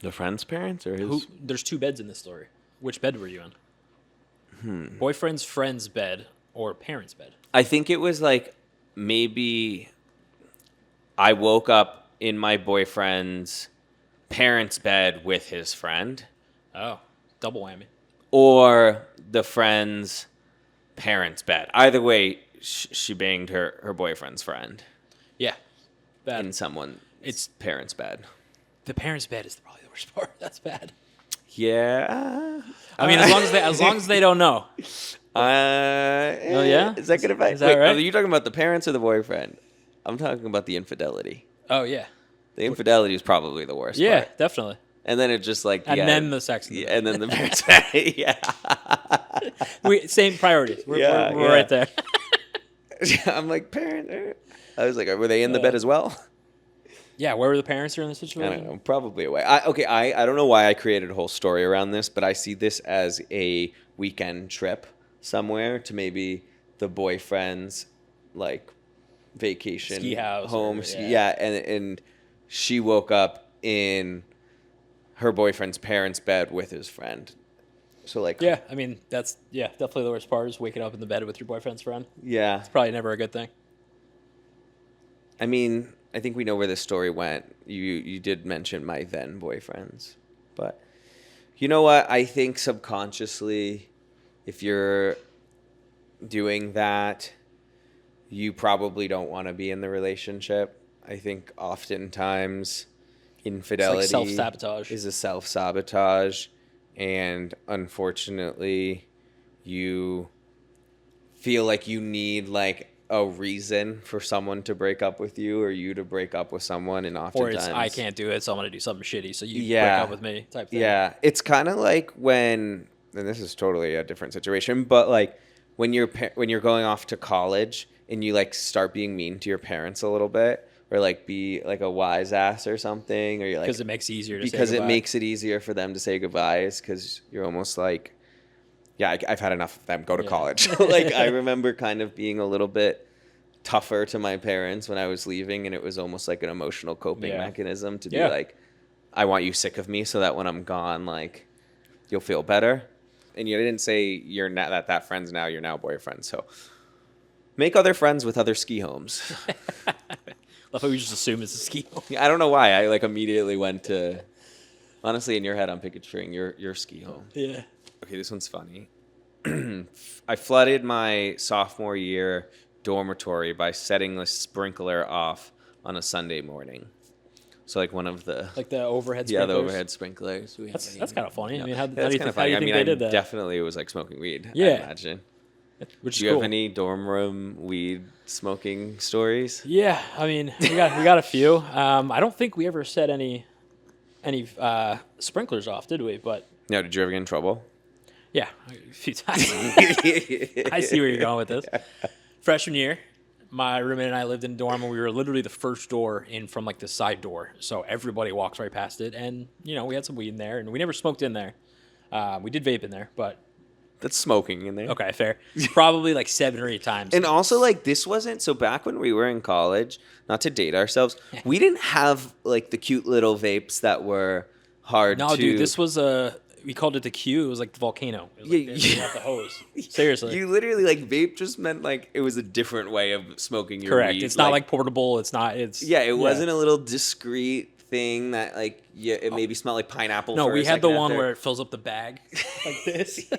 The friend's parents or his? There's two beds in this story. Which bed were you in? Boyfriend's friend's bed or parents' bed? I think it was like maybe I woke up in my boyfriend's parents' bed with his friend, Oh, double whammy. or the friend's parents' bed. Either way, she banged her boyfriend's friend Yeah, bad. in someone's It's parents' bed. the parents' bed is probably the worst part. That's bad. Yeah. I mean, as long as they don't know. Oh yeah? Is that good advice? Is that right? Are you talking about the parents or the boyfriend? I'm talking about the infidelity. Oh yeah, The infidelity is probably the worst yeah, part. definitely. And then it just like And yeah, then the sex. In the yeah, bed. and then the parents. Yeah. Same priorities. We're Yeah. right there. I'm like parent. I was like, were they in the bed as well? Yeah, where were the parents during the I situation? don't know. Probably away. I don't know why I created a whole story around this, but I see this as a weekend trip somewhere to maybe the boyfriend's like vacation Ski house home. or- Yeah, and she woke up in her boyfriend's parents' bed with his friend. So like Yeah, I mean that's definitely the worst part is waking up in the bed with your boyfriend's friend. yeah. It's probably never a good thing. I mean, I think we know where this story went. You did mention my then boyfriends, but you know what? I think subconsciously, if you're doing that, you probably don't want to be in the relationship. I think oftentimes infidelity self-sabotage. is a self-sabotage, and unfortunately, you feel like you need like a reason for someone to break up with you or you to break up with someone, and Or oftentimes it's I can't do it, so I'm gonna do something shitty, so you Yeah. break up with me type thing. Yeah, it's kind of like when, and this is totally a different situation, but like when you're going off to college and you like start being mean to your parents a little bit, or like be like a wise ass or something, or you're like Because it makes it easier to because say it goodbye. makes it easier for them to say goodbyes because you're almost like, yeah, I've had enough of them. Go to Yeah. college. Like I remember kind of being a little bit tougher to my parents when I was leaving, and it was almost like an emotional coping Yeah. mechanism to be Yeah. like, I want you sick of me so that when I'm gone, like you'll feel better. And you didn't say you're not that friends now, you're now boyfriend. So make other friends with other ski homes. I thought we just assume it's a ski. I don't know why I like immediately went to. Honestly, in your head, I'm picturing your ski home. Yeah. Okay, this one's funny. I flooded my sophomore year dormitory by setting the sprinkler off on a Sunday morning. So like one of the Like the overhead yeah, sprinklers. the overhead sprinklers. That's kind of funny. I mean, how do That's you kind of think, how do funny. you I think mean, they I did that? definitely was like smoking weed. Yeah. I imagine. Which is Do you cool. have any dorm room weed smoking stories? Yeah, I mean, we got a few. I don't think we ever set any any sprinklers off, did we? But No, did you ever get in trouble? yeah, a few times. I see where you're going with this. Freshman year, my roommate and I lived in a dorm, and we were literally the first door in from like the side door. So everybody walks right past it, and we had some weed in there, and we never smoked in there. We did vape in there, but That's smoking in there. okay, fair. Probably like 7 or 8 times. And also, like, this wasn't so back when we were in college. Not to date ourselves, we didn't have like the cute little vapes that were hard. No, to... dude, this was we called it the Q. It was like the volcano. It was like this, not the hose. Seriously. You literally like vape just meant like it was a different way of smoking your Correct. weed. It's not like portable. It's not. It's it wasn't a little discreet thing that like it maybe smelled like pineapple. No, for we a had the second one after. where it fills up the bag like this.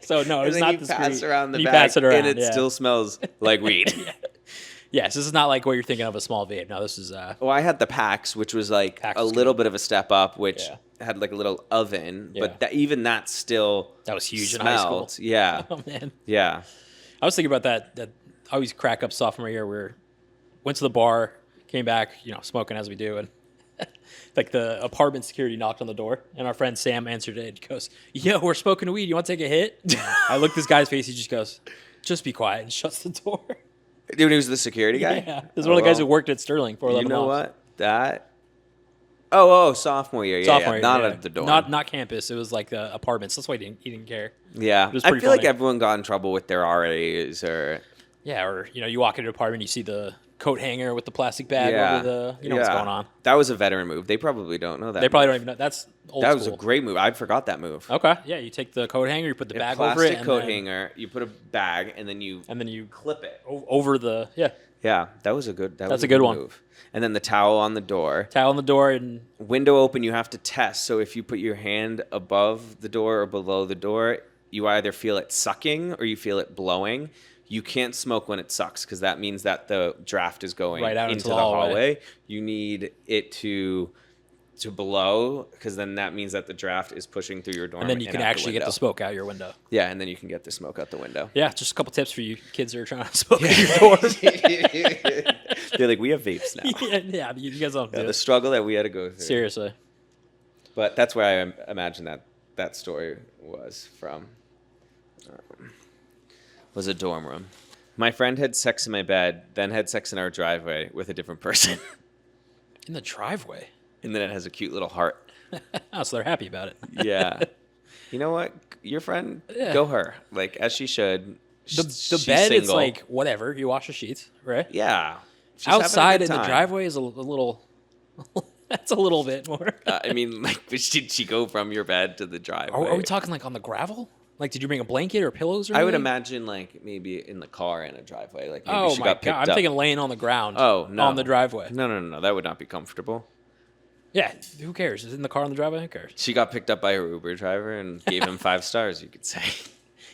So no, And it's then not you discreet. pass around the You bag, pass it around, and it still smells like weed. Yes, this is not like what you're thinking of a small vape. No, this is Well, I had the PAX, which was like PAX a was little good. bit of a step up, which Yeah. had like a little oven, Yeah. but even that still that was huge in high school. smelled. Yeah, Oh man, yeah. I was thinking about that. That I always crack up sophomore year. Where went to the bar, came back, smoking as we do, and like the apartment security knocked on the door, and our friend Sam answered it. He goes, "Yo, we're smoking weed. You want to take a hit?" I looked this guy's face. He just goes, "Just be quiet," and shuts the door. Dude, he was the security guy. Yeah, this is one of the guys who worked at Sterling for 11 You know months. what? That. Oh, sophomore year. Yeah, Sophomore yeah. year, Not yeah. at the dorm. Not campus. It was like the apartments. That's why he didn't care. Yeah, It was I pretty feel like funny. everyone got in trouble with their RAs or. Yeah, or you walk into an apartment, you see the coat hanger with the plastic bag Yeah, over the, what's going on. That was a veteran move. They probably don't know that. They probably move. don't even know. That's old That school. was a great move. I forgot that move. Okay, yeah, you take the coat hanger, you put the A bag plastic over it, and coat then, hanger. You put a bag and then you clip it. over the Yeah, that was a good. That's a good one. move. And then the towel on the door. towel on the door, and Window open. You have to test. So if you put your hand above the door or below the door, you either feel it sucking or you feel it blowing. You can't smoke when it sucks because that means that the draft is going Right out into into the the hallway. hallway. You need it to blow because then that means that the draft is pushing through your dorm. then you can out actually get the window. smoke out your window. Yeah, and then you can get the smoke out the window. Yeah, just a couple tips for you kids who are trying to smoke at your door. They're like, we have vapes now. yeah, you guys don't do The it. struggle that we had to go through. Seriously. But that's where I imagine that story was from. Was a dorm room. My friend had sex in my bed, then had sex in our driveway with a different person. In the driveway. And then it has a cute little heart. Oh, so they're happy about it. Yeah. You know what? Your friend, Yeah. go her. Like, as she should. The She's bed, it's single. like, whatever. You wash the sheets, right? Yeah. She's having a Outside good in the time. driveway is a little... That's a little bit more. I mean, like, did she go from your bed to the driveway? Are we talking like on the gravel? Like, did you bring a blanket or pillows or I would anything? imagine, like, maybe in the car in a driveway. Like, maybe Oh she my got picked god! I'm up. thinking laying on the ground. Oh, no. On the driveway. No. That would not be comfortable. Yeah. Who cares? Is it in the car on the driveway? Who cares? She got picked up by her Uber driver and gave him 5 stars, you could say.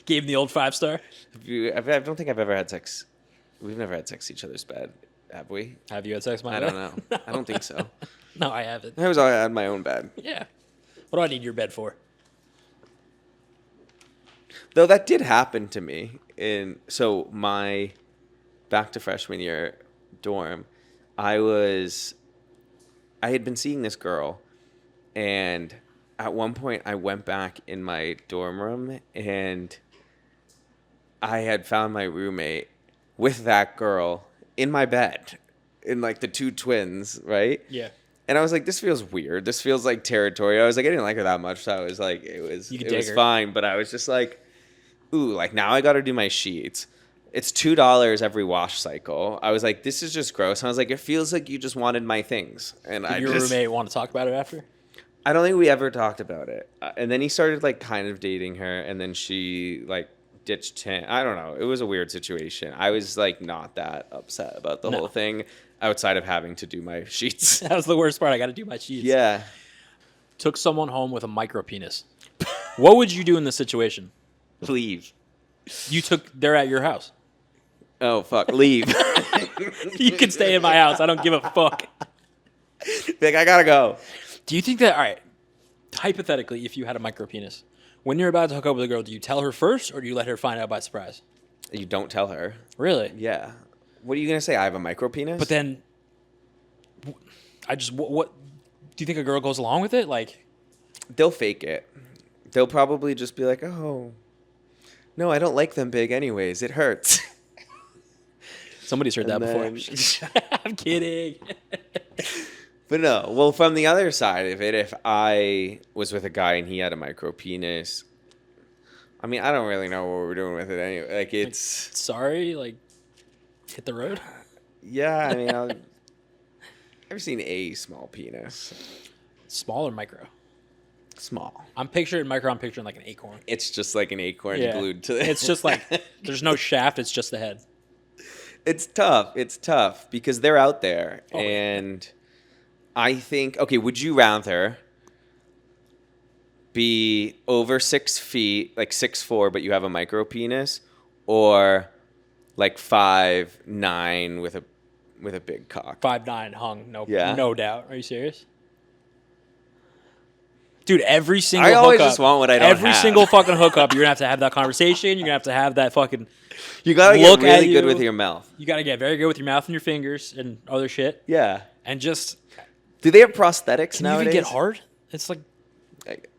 Gave him the old 5-star. I don't think I've ever had sex. We've never had sex in each other's bed, have we? Have you had sex, my I don't know. I don't think so. No, I haven't. I had my own bed. Yeah. What do I need your bed for? Though that did happen to me. So my back to freshman year dorm, I had been seeing this girl, and at one point I went back in my dorm room and I had found my roommate with that girl in my bed, in like the 2 twins, right? Yeah. And I was like, this feels weird. This feels like territory. I was like, I didn't like her that much. So I was like, it was dig her. fine. But I was just like, ooh, like now I got to do my sheets. It's $2 every wash cycle. I was like, this is just gross. And I was like, it feels like you just wanted my things. And Did your roommate want to talk about it after? I don't think we ever talked about it. And then he started like kind of dating her. And then she like ditched him. I don't know. It was a weird situation. I was like not that upset about the whole thing outside of having to do my sheets. That was the worst part. I got to do my sheets. Yeah. Took someone home with a micropenis. What would you do in this situation? Leave. They're at your house. Oh, fuck. Leave. You can stay in my house. I don't give a fuck. Like, I gotta go. Do you think that, all right, hypothetically, if you had a micropenis, when you're about to hook up with a girl, do you tell her first or do you let her find out by surprise? You don't tell her. Really? Yeah. What are you gonna say? I have a micropenis? But then, what Do you think a girl goes along with it? Like, They'll fake it. They'll probably just be like, oh, no, I don't like them big anyways. It hurts. somebody's heard that And before. then- I'm kidding. But no, well, from the other side of it, if I was with a guy and he had a micro penis, I mean, I don't really know what we're doing with it anyway. Like, it's, Sorry, like, hit the road. yeah, I mean, I've seen a small penis. Small or micro? Small. I'm picturing micro. I'm picturing like an acorn. It's just like an acorn Yeah. glued to it. It's just like there's no shaft. It's just the head. It's tough. It's tough because they're out there. Oh, yeah. And I think, okay, would you rather be over 6 feet, like 6'4", but you have a micro penis, or like 5'9" with a big cock? 5'9" hung. No, Yeah. no doubt. Are you serious? Dude, every single I always hookup, just want what I don't every have. single fucking hookup, you're gonna have that conversation. You're gonna have that fucking. You gotta Look get at really good you. with your mouth. You gotta get very good with your mouth and your fingers and other shit, Yeah. and just Do they have prosthetics can nowadays? you even get hard? It's like Like,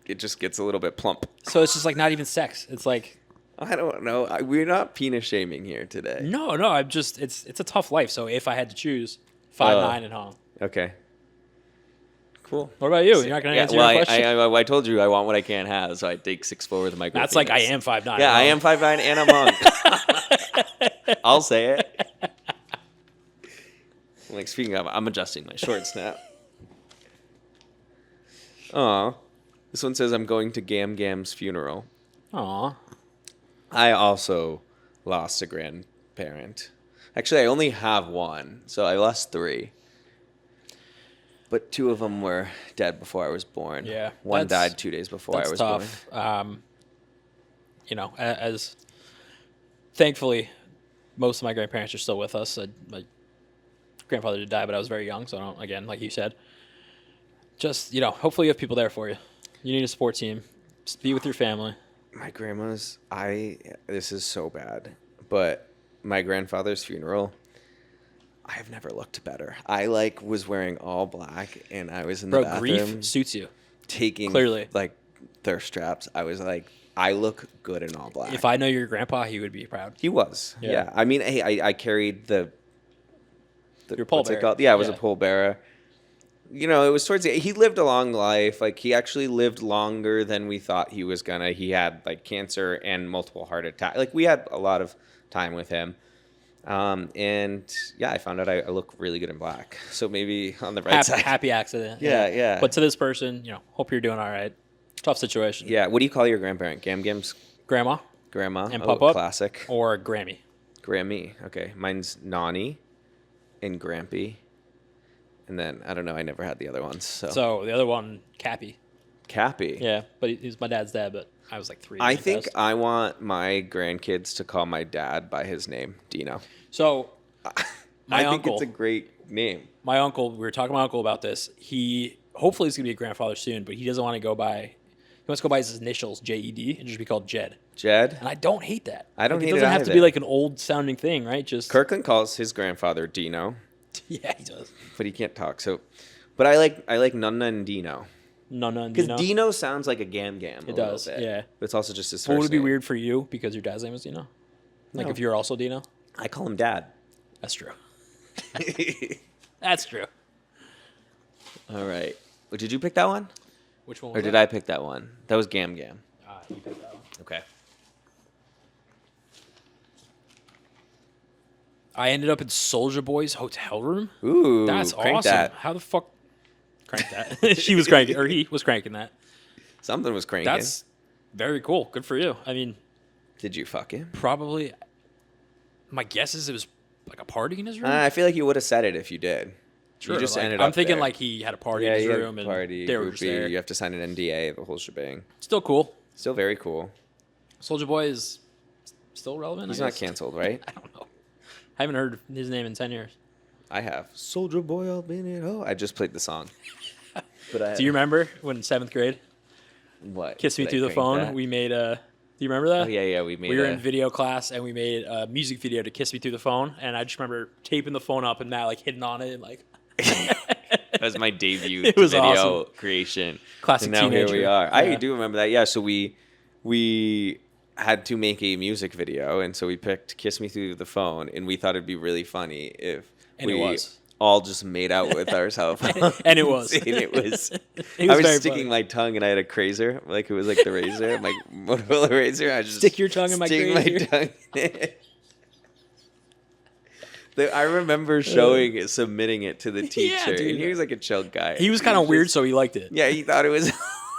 it just gets a little bit plump. so. It's just like not even sex. It's like I don't know. We're not penis shaming here today. no. I'm just. It's a tough life. So if I had to choose, 5'9" and hung. Okay. Cool. What about you? You're not gonna answer well, your question. I told you I want what I can't have, so I take 6'4" with a micro. That's like I penis. am 5'9". Yeah, I am 5'9" and I'm hung. I'll say it. Like, speaking of, I'm adjusting my shorts now. Aw. This one says I'm going to Gam Gam's funeral. Aw. I also lost a grandparent. Actually, I only have one, so I lost 3. But 2 of them were dead before I was born. Yeah, One that's- died 2 days before I That's was born. tough. You know, as thankfully, most of my grandparents are still with us. My grandfather did die, but I was very young, so I don't. Again, like you said, just hopefully you have people there for you. You need a support team. Just be with your family. My grandma's, this is so bad, but my grandfather's funeral, I have never looked better. I was wearing all black and I was in the Bro, bathroom grief suits you. taking Clearly. thirst traps. I was like, I look good in all black. If I know your grandpa, he would be proud. He was. Yeah. Yeah. I mean, hey, I carried the Your what's it pallbearer. called? Yeah, I was a Yeah. pole bearer. It was towards he lived a long life. Like, he actually lived longer than we thought he was gonna. He had cancer and multiple heart attacks. Like, we had a lot of time with him. And yeah, I found out I look really good in black. So maybe on the right side. Happy accident. Yeah. But to this person, hope you're doing all right. Tough situation. Yeah. What do you call your grandparent? Gam Gam's Grandma grandma? and Oh, Pop-Up classic. or Grammy. Grammy. Okay. Mine's Nani and Grampy. And then, I don't know, I never had the other ones. So the other one, Cappy. Cappy. Yeah, but he's my dad's dad, but I was like 3. I when he think passed. I want my grandkids to call my dad by his name, Dino. So. My I think uncle- it's a great name. My uncle, we were talking to my uncle about this. He hopefully is going to be a grandfather soon, but he doesn't want to go by. He wants to go by his initials, JED, and just be called Jed. Jed? And I don't hate that. I don't hate it. it doesn't have to either. be like an old sounding thing, right? Just Kirkland calls his grandfather Dino, yeah, he does. but he can't talk. But I like Nunna and Dino. None, Because Dino. Dino sounds like a Gam Gam. It does, Bit, yeah. But it's also just his first But would it be name. weird for you because your dad's name was Dino? Like No. if you're also Dino? I call him Dad. That's true. That's true. All right. Well, did you pick that one? Which one Or was did that? I pick that one? That was Gam Gam. You picked that one. Okay. I ended up in Soldier Boy's hotel room. Ooh, That's crank awesome. that. How the fuck? Crank that. She was cranking, or he was cranking that. Something was cranking. That's very cool. Good for you. I mean, Did you fuck him? probably. My guess is it was like a party in his room. I feel like you would have said it if you did. Sure, You just like, ended I'm up thinking there. like he had a party Yeah, in his you had room, a and party, they were just groupie, there. you have to sign an NDA, the whole shebang. Still cool. Still very cool. Soldier Boy is still relevant. He's I not guess. canceled, right? I don't know. I haven't heard his name in 10 years. I have. Soldier Boy, I'll be in it. Oh, I just played the song. But I Do you remember when in 7th grade, what? Kiss Me Did I Through the crank Phone, that? we made a. Do you remember that? Oh yeah, we made. We were in video class and we made a music video to Kiss Me Through the Phone, and I just remember taping the phone up and Matt like hitting on it and like. was my debut It to was video awesome. creation. Classic And now here we teenager. are. I Yeah. do remember that. Yeah, so we had to make a music video, and so we picked "Kiss Me Through the Phone," and we thought it'd be really funny if And it we was. all just made out with our cell phones. And it was. And it was. It I was was very sticking funny. my tongue, and I had a Krazer, like it was like the razor, my Motorola razor. I just Stick your tongue in my sticking my Krazer. tongue in it. I remember showing it, submitting it to the teacher, dude. and he was like a chill guy. He was kind of weird, just- so he liked it. Yeah, he thought it was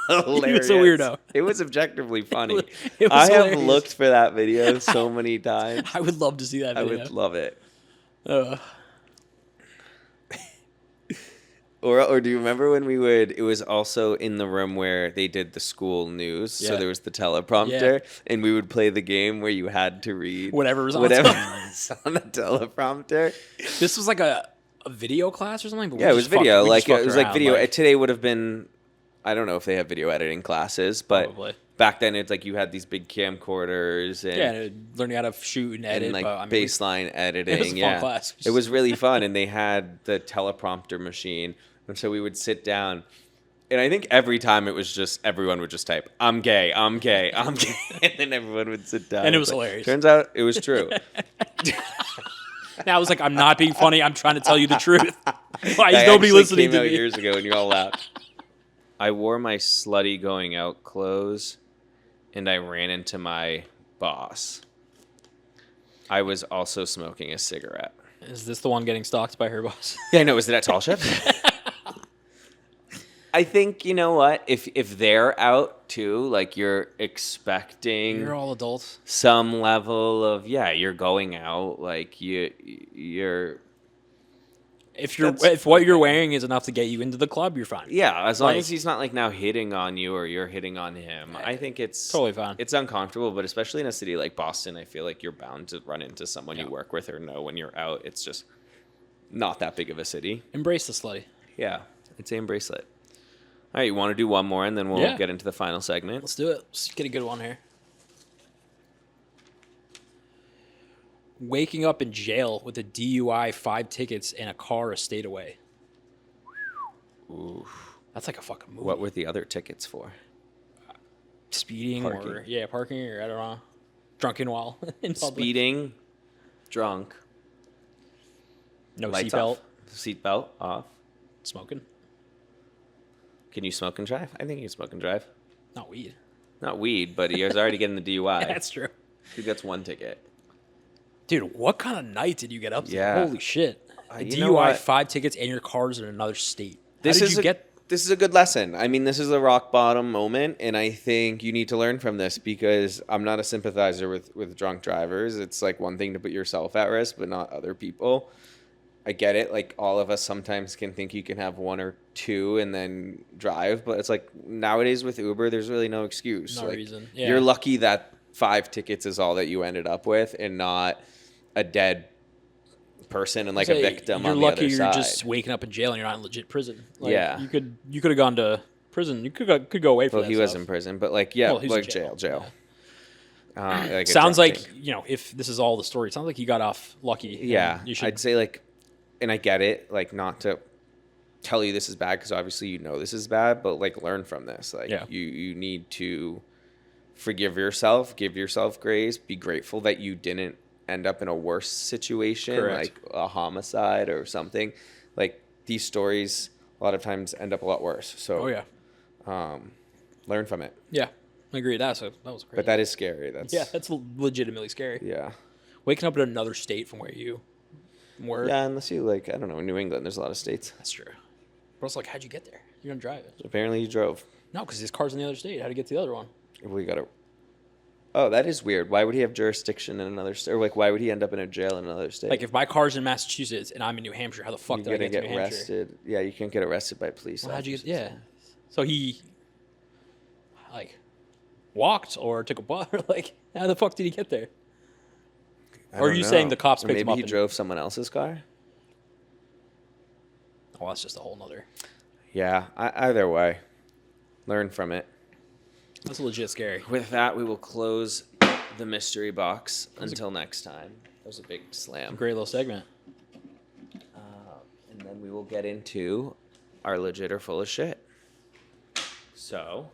hilarious. weirdo. It was objectively funny. It was I have hilarious. looked for that video so many times. I would love to see that I video. would love it. Uh, Or do you remember when we would? It was also in the room where they did the school news. So Yeah. there was the teleprompter, and we would play the game where you had to read Whatever was on whatever the was on the teleprompter. this was like a video class or something. But Yeah, it was video. We Like just it was fucked like video. around, Today would have been. I don't know if they have video editing classes, but Probably. back then it's like you had these big camcorders and. yeah, learning how to shoot and edit. And like but, I mean, baseline editing, it was a fun yeah, class. it was really fun. And they had the teleprompter machine, and so we would sit down. And I think every time it was just everyone would just type, "I'm gay, I'm gay, I'm gay," and then everyone would sit down. And it was But hilarious. Turns out it was true. Now I was like, I'm not being funny. I'm trying to tell you the truth. Why is That nobody actually listening came to out me? years ago, and you all laughed. I wore my slutty going out clothes, and I ran into my boss. I was also smoking a cigarette. Is this the one getting stalked by her boss? Yeah, no, is it at Tall Ship? I think, you know what? If they're out too, like you're expecting You're all adults. some level of you're going out, like you're If what you're wearing is enough to get you into the club, you're fine. as long Like- as he's not like now hitting on you or you're hitting on him. I think it's Totally fine. It's uncomfortable, but especially in a city like Boston, I feel like you're bound to run into someone you Yeah. work with or know when you're out. It's just not that big of a city. Embrace the slutty. Yeah, I'd say embrace it. All right, you want to do one more, and then we'll Yeah. get into the final segment. Let's do it. Let's get a good one here. Waking up in jail with a DUI, 5 tickets, and a car a state away. Ooh, That's like a fucking movie. what were the other tickets for? Speeding or Parking. parking or I don't know, drunken while in public. Speeding, drunk, No lights seatbelt, off, seatbelt off. smoking, Can you smoke and drive? I think you can smoke and drive. not weed. Not weed, but he was already getting the DUI. That's true. He gets one ticket. Dude, what kind of night did you get up to? Yeah. Holy shit. A you know DUI, what? 5 tickets, and your car's in another state. This How did is you get... This is a good lesson. I mean, this is a rock bottom moment, and I think you need to learn from this because I'm not a sympathizer with drunk drivers. It's like one thing to put yourself at risk, but not other people. I get it. Like all of us sometimes can think you can have one or two and then drive, but it's like nowadays with Uber, there's really no excuse. No Like, reason. Yeah. You're lucky that 5 tickets is all that you ended up with, and not a dead person and like a Say, victim you're on the lucky other you're side. just waking up in jail and you're not in legit prison. Like, Yeah. You could have gone to prison. You could go away for Well, that he was stuff. in prison, but like yeah, Well, he was in like jail. jail. Like a Sounds drunk like, thing. if this is all the story, it sounds like you got off lucky. and Yeah, You should I'd say like, and I get it, like not to tell you this is bad because obviously you know this is bad, but like learn from this. Like Yeah. you need to forgive yourself, give yourself grace, be grateful that you didn't end up in a worse situation, Correct. like a homicide or something. Like these stories a lot of times end up a lot worse. So Oh, yeah. learn from it. Yeah. I agree. That was crazy. But that is scary. that's legitimately scary. yeah. Waking up in another state from where you were. Yeah, unless you like, I don't know, in New England, there's a lot of states. That's true. But it's like, how'd you get there? You're going to drive it. Apparently you drove. No, because his car's in the other state. How'd you get to the other one? We got to. Oh, that is weird. Why would he have jurisdiction in another state? Or like, why would he end up in a jail in another state? Like, if my car's in Massachusetts and I'm in New Hampshire, how the fuck you're did I gonna get to get New Hampshire? arrested. Yeah, you can't get arrested by police. Well, how'd you officers. get? Yeah. So he, like, walked or took a bus. Like, how the fuck did he get there? I Or are don't you know. saying the cops Or picked him maybe up he and- drove someone else's car. Oh, that's just a whole nother. Yeah. Either way, learn from it. That's legit scary. With that, we will close the mystery box until next time. That was a big slam. Great little segment. And then we will get into are legit or full of shit. So,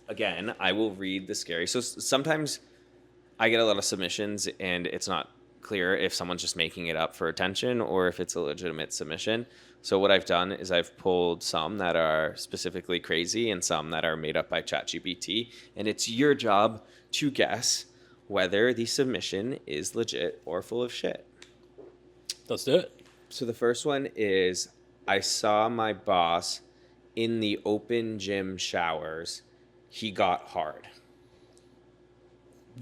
again, I will read the scary. So sometimes I get a lot of submissions and it's not clear if someone's just making it up for attention or if it's a legitimate submission. So what I've done is I've pulled some that are specifically crazy and some that are made up by ChatGPT, and it's your job to guess whether the submission is legit or full of shit. Let's do it. So the first one is, I saw my boss in the open gym showers. He got hard.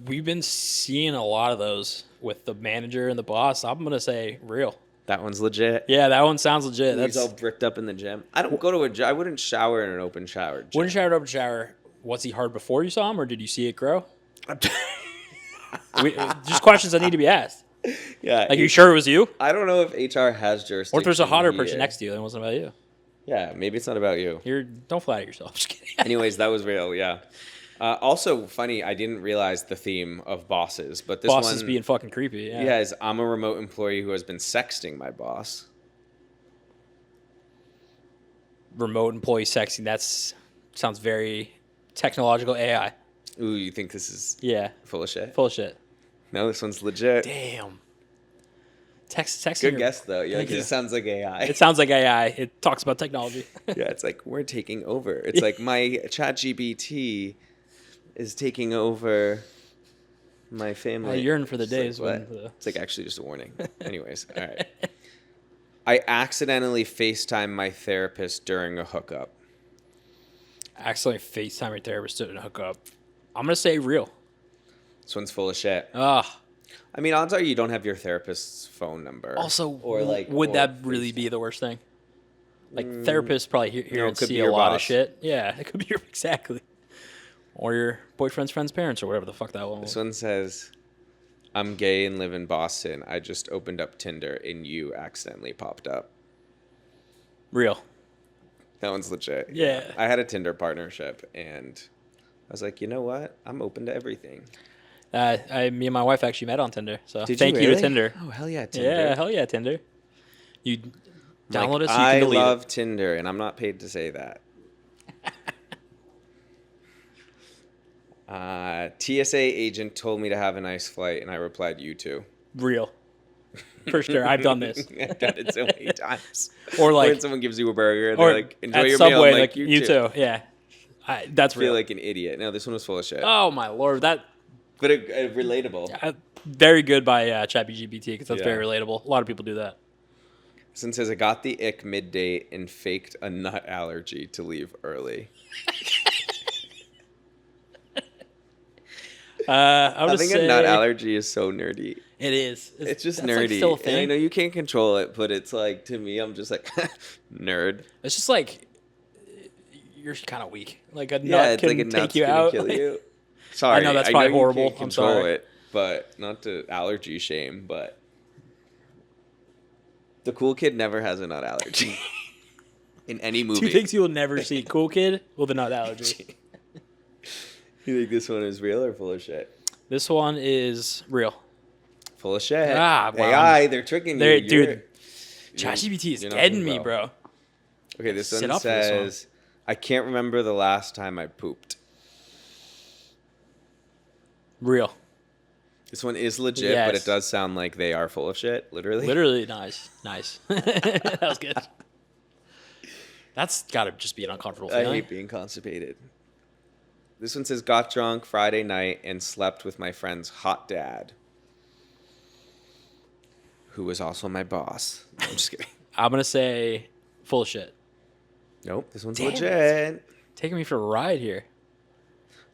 We've been seeing a lot of those with the manager and the boss. I'm going to say real. That one's legit. Yeah, that one sounds legit. He's all bricked up in the gym. I don't go to a gym. I wouldn't shower in an open shower gym. Wouldn't shower over shower. Was he hard before you saw him, or did you see it grow? Just questions that need to be asked. Yeah. Like, you sure it was you? I don't know if HR has jurisdiction. Or if there's a hotter person here. next to you, then it wasn't about you. Yeah, maybe it's not about you. Don't flatter yourself. Just kidding. Anyways, that was real, yeah. Also, funny, I didn't realize the theme of bosses, but this Bosses one... being fucking creepy, Yeah, is I'm a remote employee who has been sexting my boss. Remote employee sexing, sounds very technological AI. Ooh, you think this is full of shit? of shit. No, this one's legit. Damn. Texting. Good guess, though. Yeah, Thank you. it sounds like AI. It sounds like AI. It talks about technology. Yeah, it's like, we're taking over. It's like, my ChatGPT is taking over my family. I yearn for the It's days like, when... It's like actually just a warning. Anyways, all right. I accidentally FaceTime my therapist during a hookup. Accidentally FaceTime your therapist to hook up. I'm going to say real. This one's full of shit. Ah. I mean, odds are you don't have your therapist's phone number. Also, or like, would or that really be the worst thing? Like, therapists probably hear and could be see a your lot of boss. shit. Yeah, it could be exactly. Or your boyfriend's friend's parents or whatever the fuck that one was. This one says, I'm gay and live in Boston. I just opened up Tinder and you accidentally popped up. Real. That one's legit. Yeah. I had a Tinder partnership and I was like, you know what? I'm open to everything. Me and my wife actually met on Tinder. So Did thank you really? to Tinder. Oh, hell yeah, Tinder. Yeah, hell yeah, Tinder. You download it so you I can delete love it. Tinder and I'm not paid to say that. TSA agent told me to have a nice flight, and I replied, "You too." Real. For sure. I've done this. I've done it so many times. Or like, when someone gives you a burger, and or they're like, "Enjoy at your Subway, meal." I'm like you too. Yeah. That's I feel real. like an idiot. No, this one was full of shit. Oh my lord, that But relatable. very good by ChatGPT because that's Yeah. very relatable. A lot of people do that. This one says, I got the ick mid-date and faked a nut allergy to leave early. I would Having say a nut allergy is so nerdy. it is. It's just that's, like, nerdy. still a And thing. I know you can't control it, but it's like, to me, I'm just like, nerd. It's just like you're kind of weak. Like a Yeah, nut it's can like a take nut's you gonna out. kill you. Sorry, I know that's probably you horrible. can't I'm control sorry. it, but not to allergy shame, but the cool kid never has a nut allergy in any movie. Two things you will never see: cool kid with a nut allergy. You think this one is real or full of shit? This one is real. Full of shit. Ah, wow. AI, they're tricking you. Dude, ChatGPT is you're not getting doing me, well. bro. Okay, this Sit one up for this one. says, I can't remember the last time I pooped. Real. This one is legit, but Yes. it does sound like they are full of shit, literally. Literally nice. That was good. That's got to just be an uncomfortable I feeling. hate being constipated. This one says, got drunk Friday night and slept with my friend's hot dad, who was also my boss. No, I'm just kidding. I'm going to say full of shit. Nope, this one's Damn legit. Taking me for a ride here.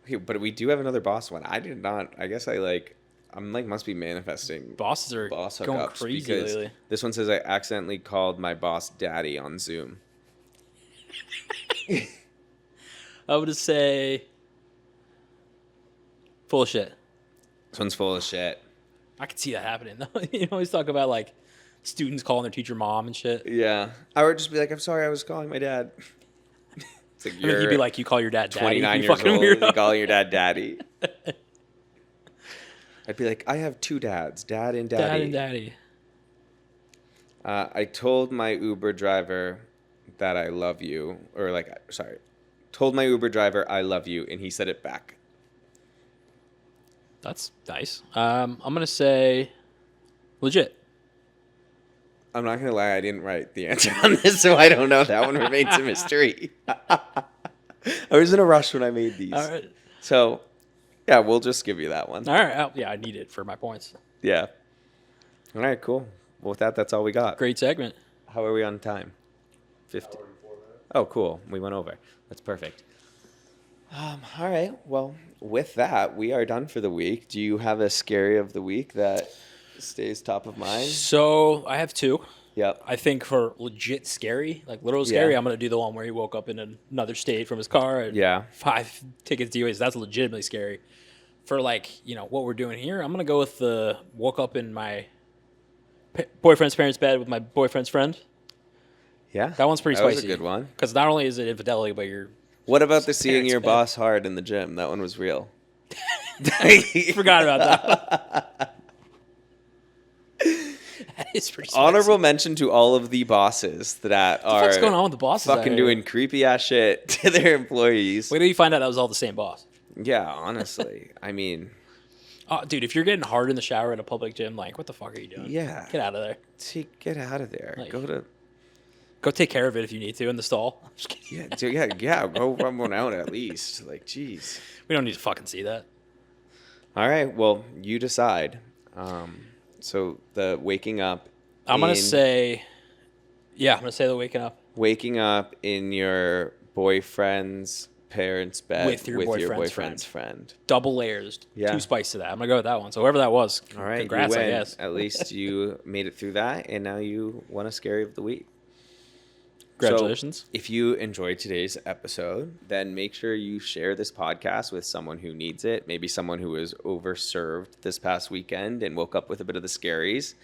Okay, but we do have another boss one. I did not. I guess I'm like, must be manifesting Bosses are boss going hookups crazy because lately. this one says I accidentally called my boss daddy on Zoom. I would say full of shit. This one's full of shit. I could see that happening, though. You always talk about, like, students calling their teacher mom and shit. Yeah. I would just be like, I'm sorry, I was calling my dad. It's like, I mean, you'd be like, you call your dad daddy. 29 you years fucking old, weirdo. you calling your dad daddy. I'd be like, I have two dads, dad and daddy. Dad and daddy. I told my Uber driver that I love you, or like, sorry, told my Uber driver I love you, and he said it back. That's nice. I'm gonna say legit. I'm not gonna lie, I didn't write the answer on this, so I don't know. That one remains a mystery. I was in a rush when I made these. All right. So, yeah, we'll just give you that one. All right. Yeah, I need it for my points. Yeah. All right, cool. Well, with that, that's all we got. Great segment. How are we on time? 50. Oh, cool. We went over. That's perfect. All right. Well, with that, we are done for the week. Do you have a scary of the week that stays top of mind? So I have two. Yep. I think for legit scary, like literal scary, Yeah. I'm gonna do the one where he woke up in another state from his car. And Yeah. 5 tickets DUIs. That's legitimately scary. For like what we're doing here, I'm gonna go with the woke up in my boyfriend's parents' bed with my boyfriend's friend. Yeah. That one's pretty That was spicy. a good one. Because not only is it infidelity, but you're What about the seeing parents' your bed. boss hard in the gym? That one was real. forgot about that. That is pretty spicy. Honorable mention to all of the bosses that What the fuck's are going on with the bosses? out fucking here? doing creepy ass shit to their employees. Wait till you find out that was all the same boss. Yeah, honestly. I mean, Oh, dude, if you're getting hard in the shower at a public gym, like, what the fuck are you doing? yeah. Get out of there. Get out of there. Like- Go Go take care of it if you need to in the stall. I'm just kidding. yeah. Go rub one out at least. Like, jeez. We don't need to fucking see that. All right. Well, you decide. So the waking up. I'm going to in- say, I'm going to say the waking up. waking up in your boyfriend's parents' bed With your boyfriend's friend. Double layers. Yeah. 2 spice to that. I'm going to go with that one. So whoever that was, All right, congrats, you win. I guess. At least you made it through that, and now you won a scary of the week. Congratulations. So, if you enjoyed today's episode, then make sure you share this podcast with someone who needs it. Maybe someone who was overserved this past weekend and woke up with a bit of the scaries.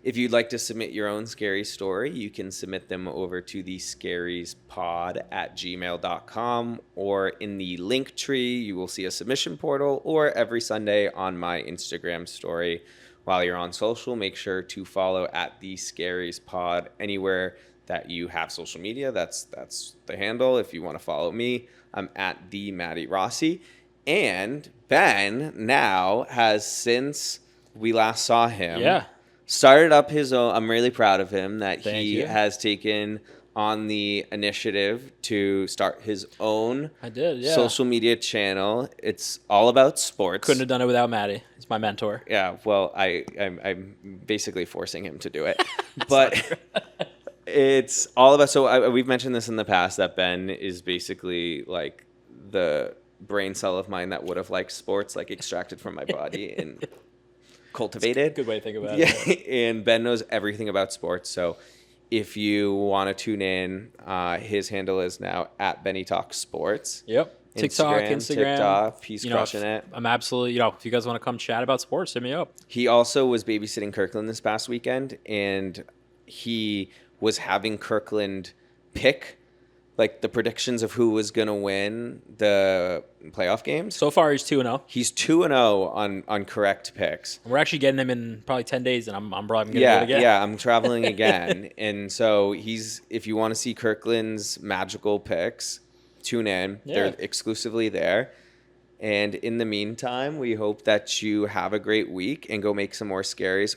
If you'd like to submit your own scary story, you can submit them over to the scariespod@gmail.com, or in the link tree, you will see a submission portal, or every Sunday on my Instagram story. While you're on social, make sure to follow at the scariespod anywhere that you have social media. That's the handle. If you want to follow me, I'm at the Matty Rossi. And Ben now has, since we last saw him, started up his own. I'm really proud of him that Thank he you. has taken on the initiative to start his own I did, yeah. social media channel. It's all about sports. Couldn't have done it without Matty. He's my mentor. Yeah, well, I'm basically forcing him to do it. But it's all about, we've mentioned this in the past, that Ben is basically like the brain cell of mine that would have liked sports, like extracted from my body and cultivated. Good way to think about Yeah, it. and Ben knows everything about sports. So if you want to tune in, his handle is now at Benny Talks Sports. Yep. Instagram. TikTok. He's crushing it. I'm absolutely, if you guys want to come chat about sports, hit me up. He also was babysitting Kirkland this past weekend, and he was having Kirkland pick like the predictions of who was going to win the playoff games. So far, he's 2-0. He's 2-0 on correct picks. We're actually getting him in probably 10 days, and I'm probably going to do it again. Yeah, I'm traveling again. And so if you want to see Kirkland's magical picks, tune in. Yeah. They're exclusively there. And in the meantime, we hope that you have a great week and go make some more scaries.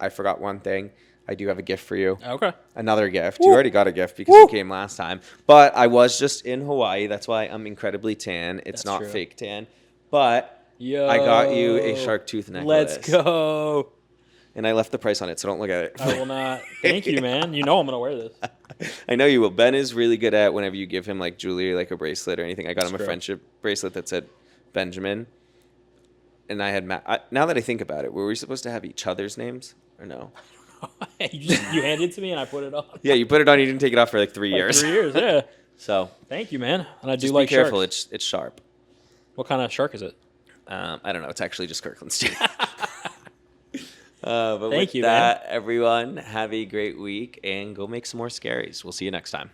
I forgot one thing. I do have a gift for you. Okay. Another gift. Woo. You already got a gift because you came last time. But I was just in Hawaii. That's why I'm incredibly tan. It's That's not true. fake tan. But Yo, I got you a shark tooth necklace. Let's go. And I left the price on it, so don't look at it. I will not. Thank you, man. You know I'm going to wear this. I know you will. Ben is really good at whenever you give him like jewelry, like a bracelet or anything. I got him a true. friendship bracelet that said Benjamin. And I had now that I think about it, were we supposed to have each other's names or no? you handed it to me, and I put it on. Yeah, you put it on. You didn't take it off for like 3 Like years. 3 years, yeah. So Thank you, man. And I do just like be careful. sharks. It's sharp. What kind of shark is it? I don't know. It's actually just Kirkland's too. But Thank with you, that, everyone, have a great week and go make some more scaries. We'll see you next time.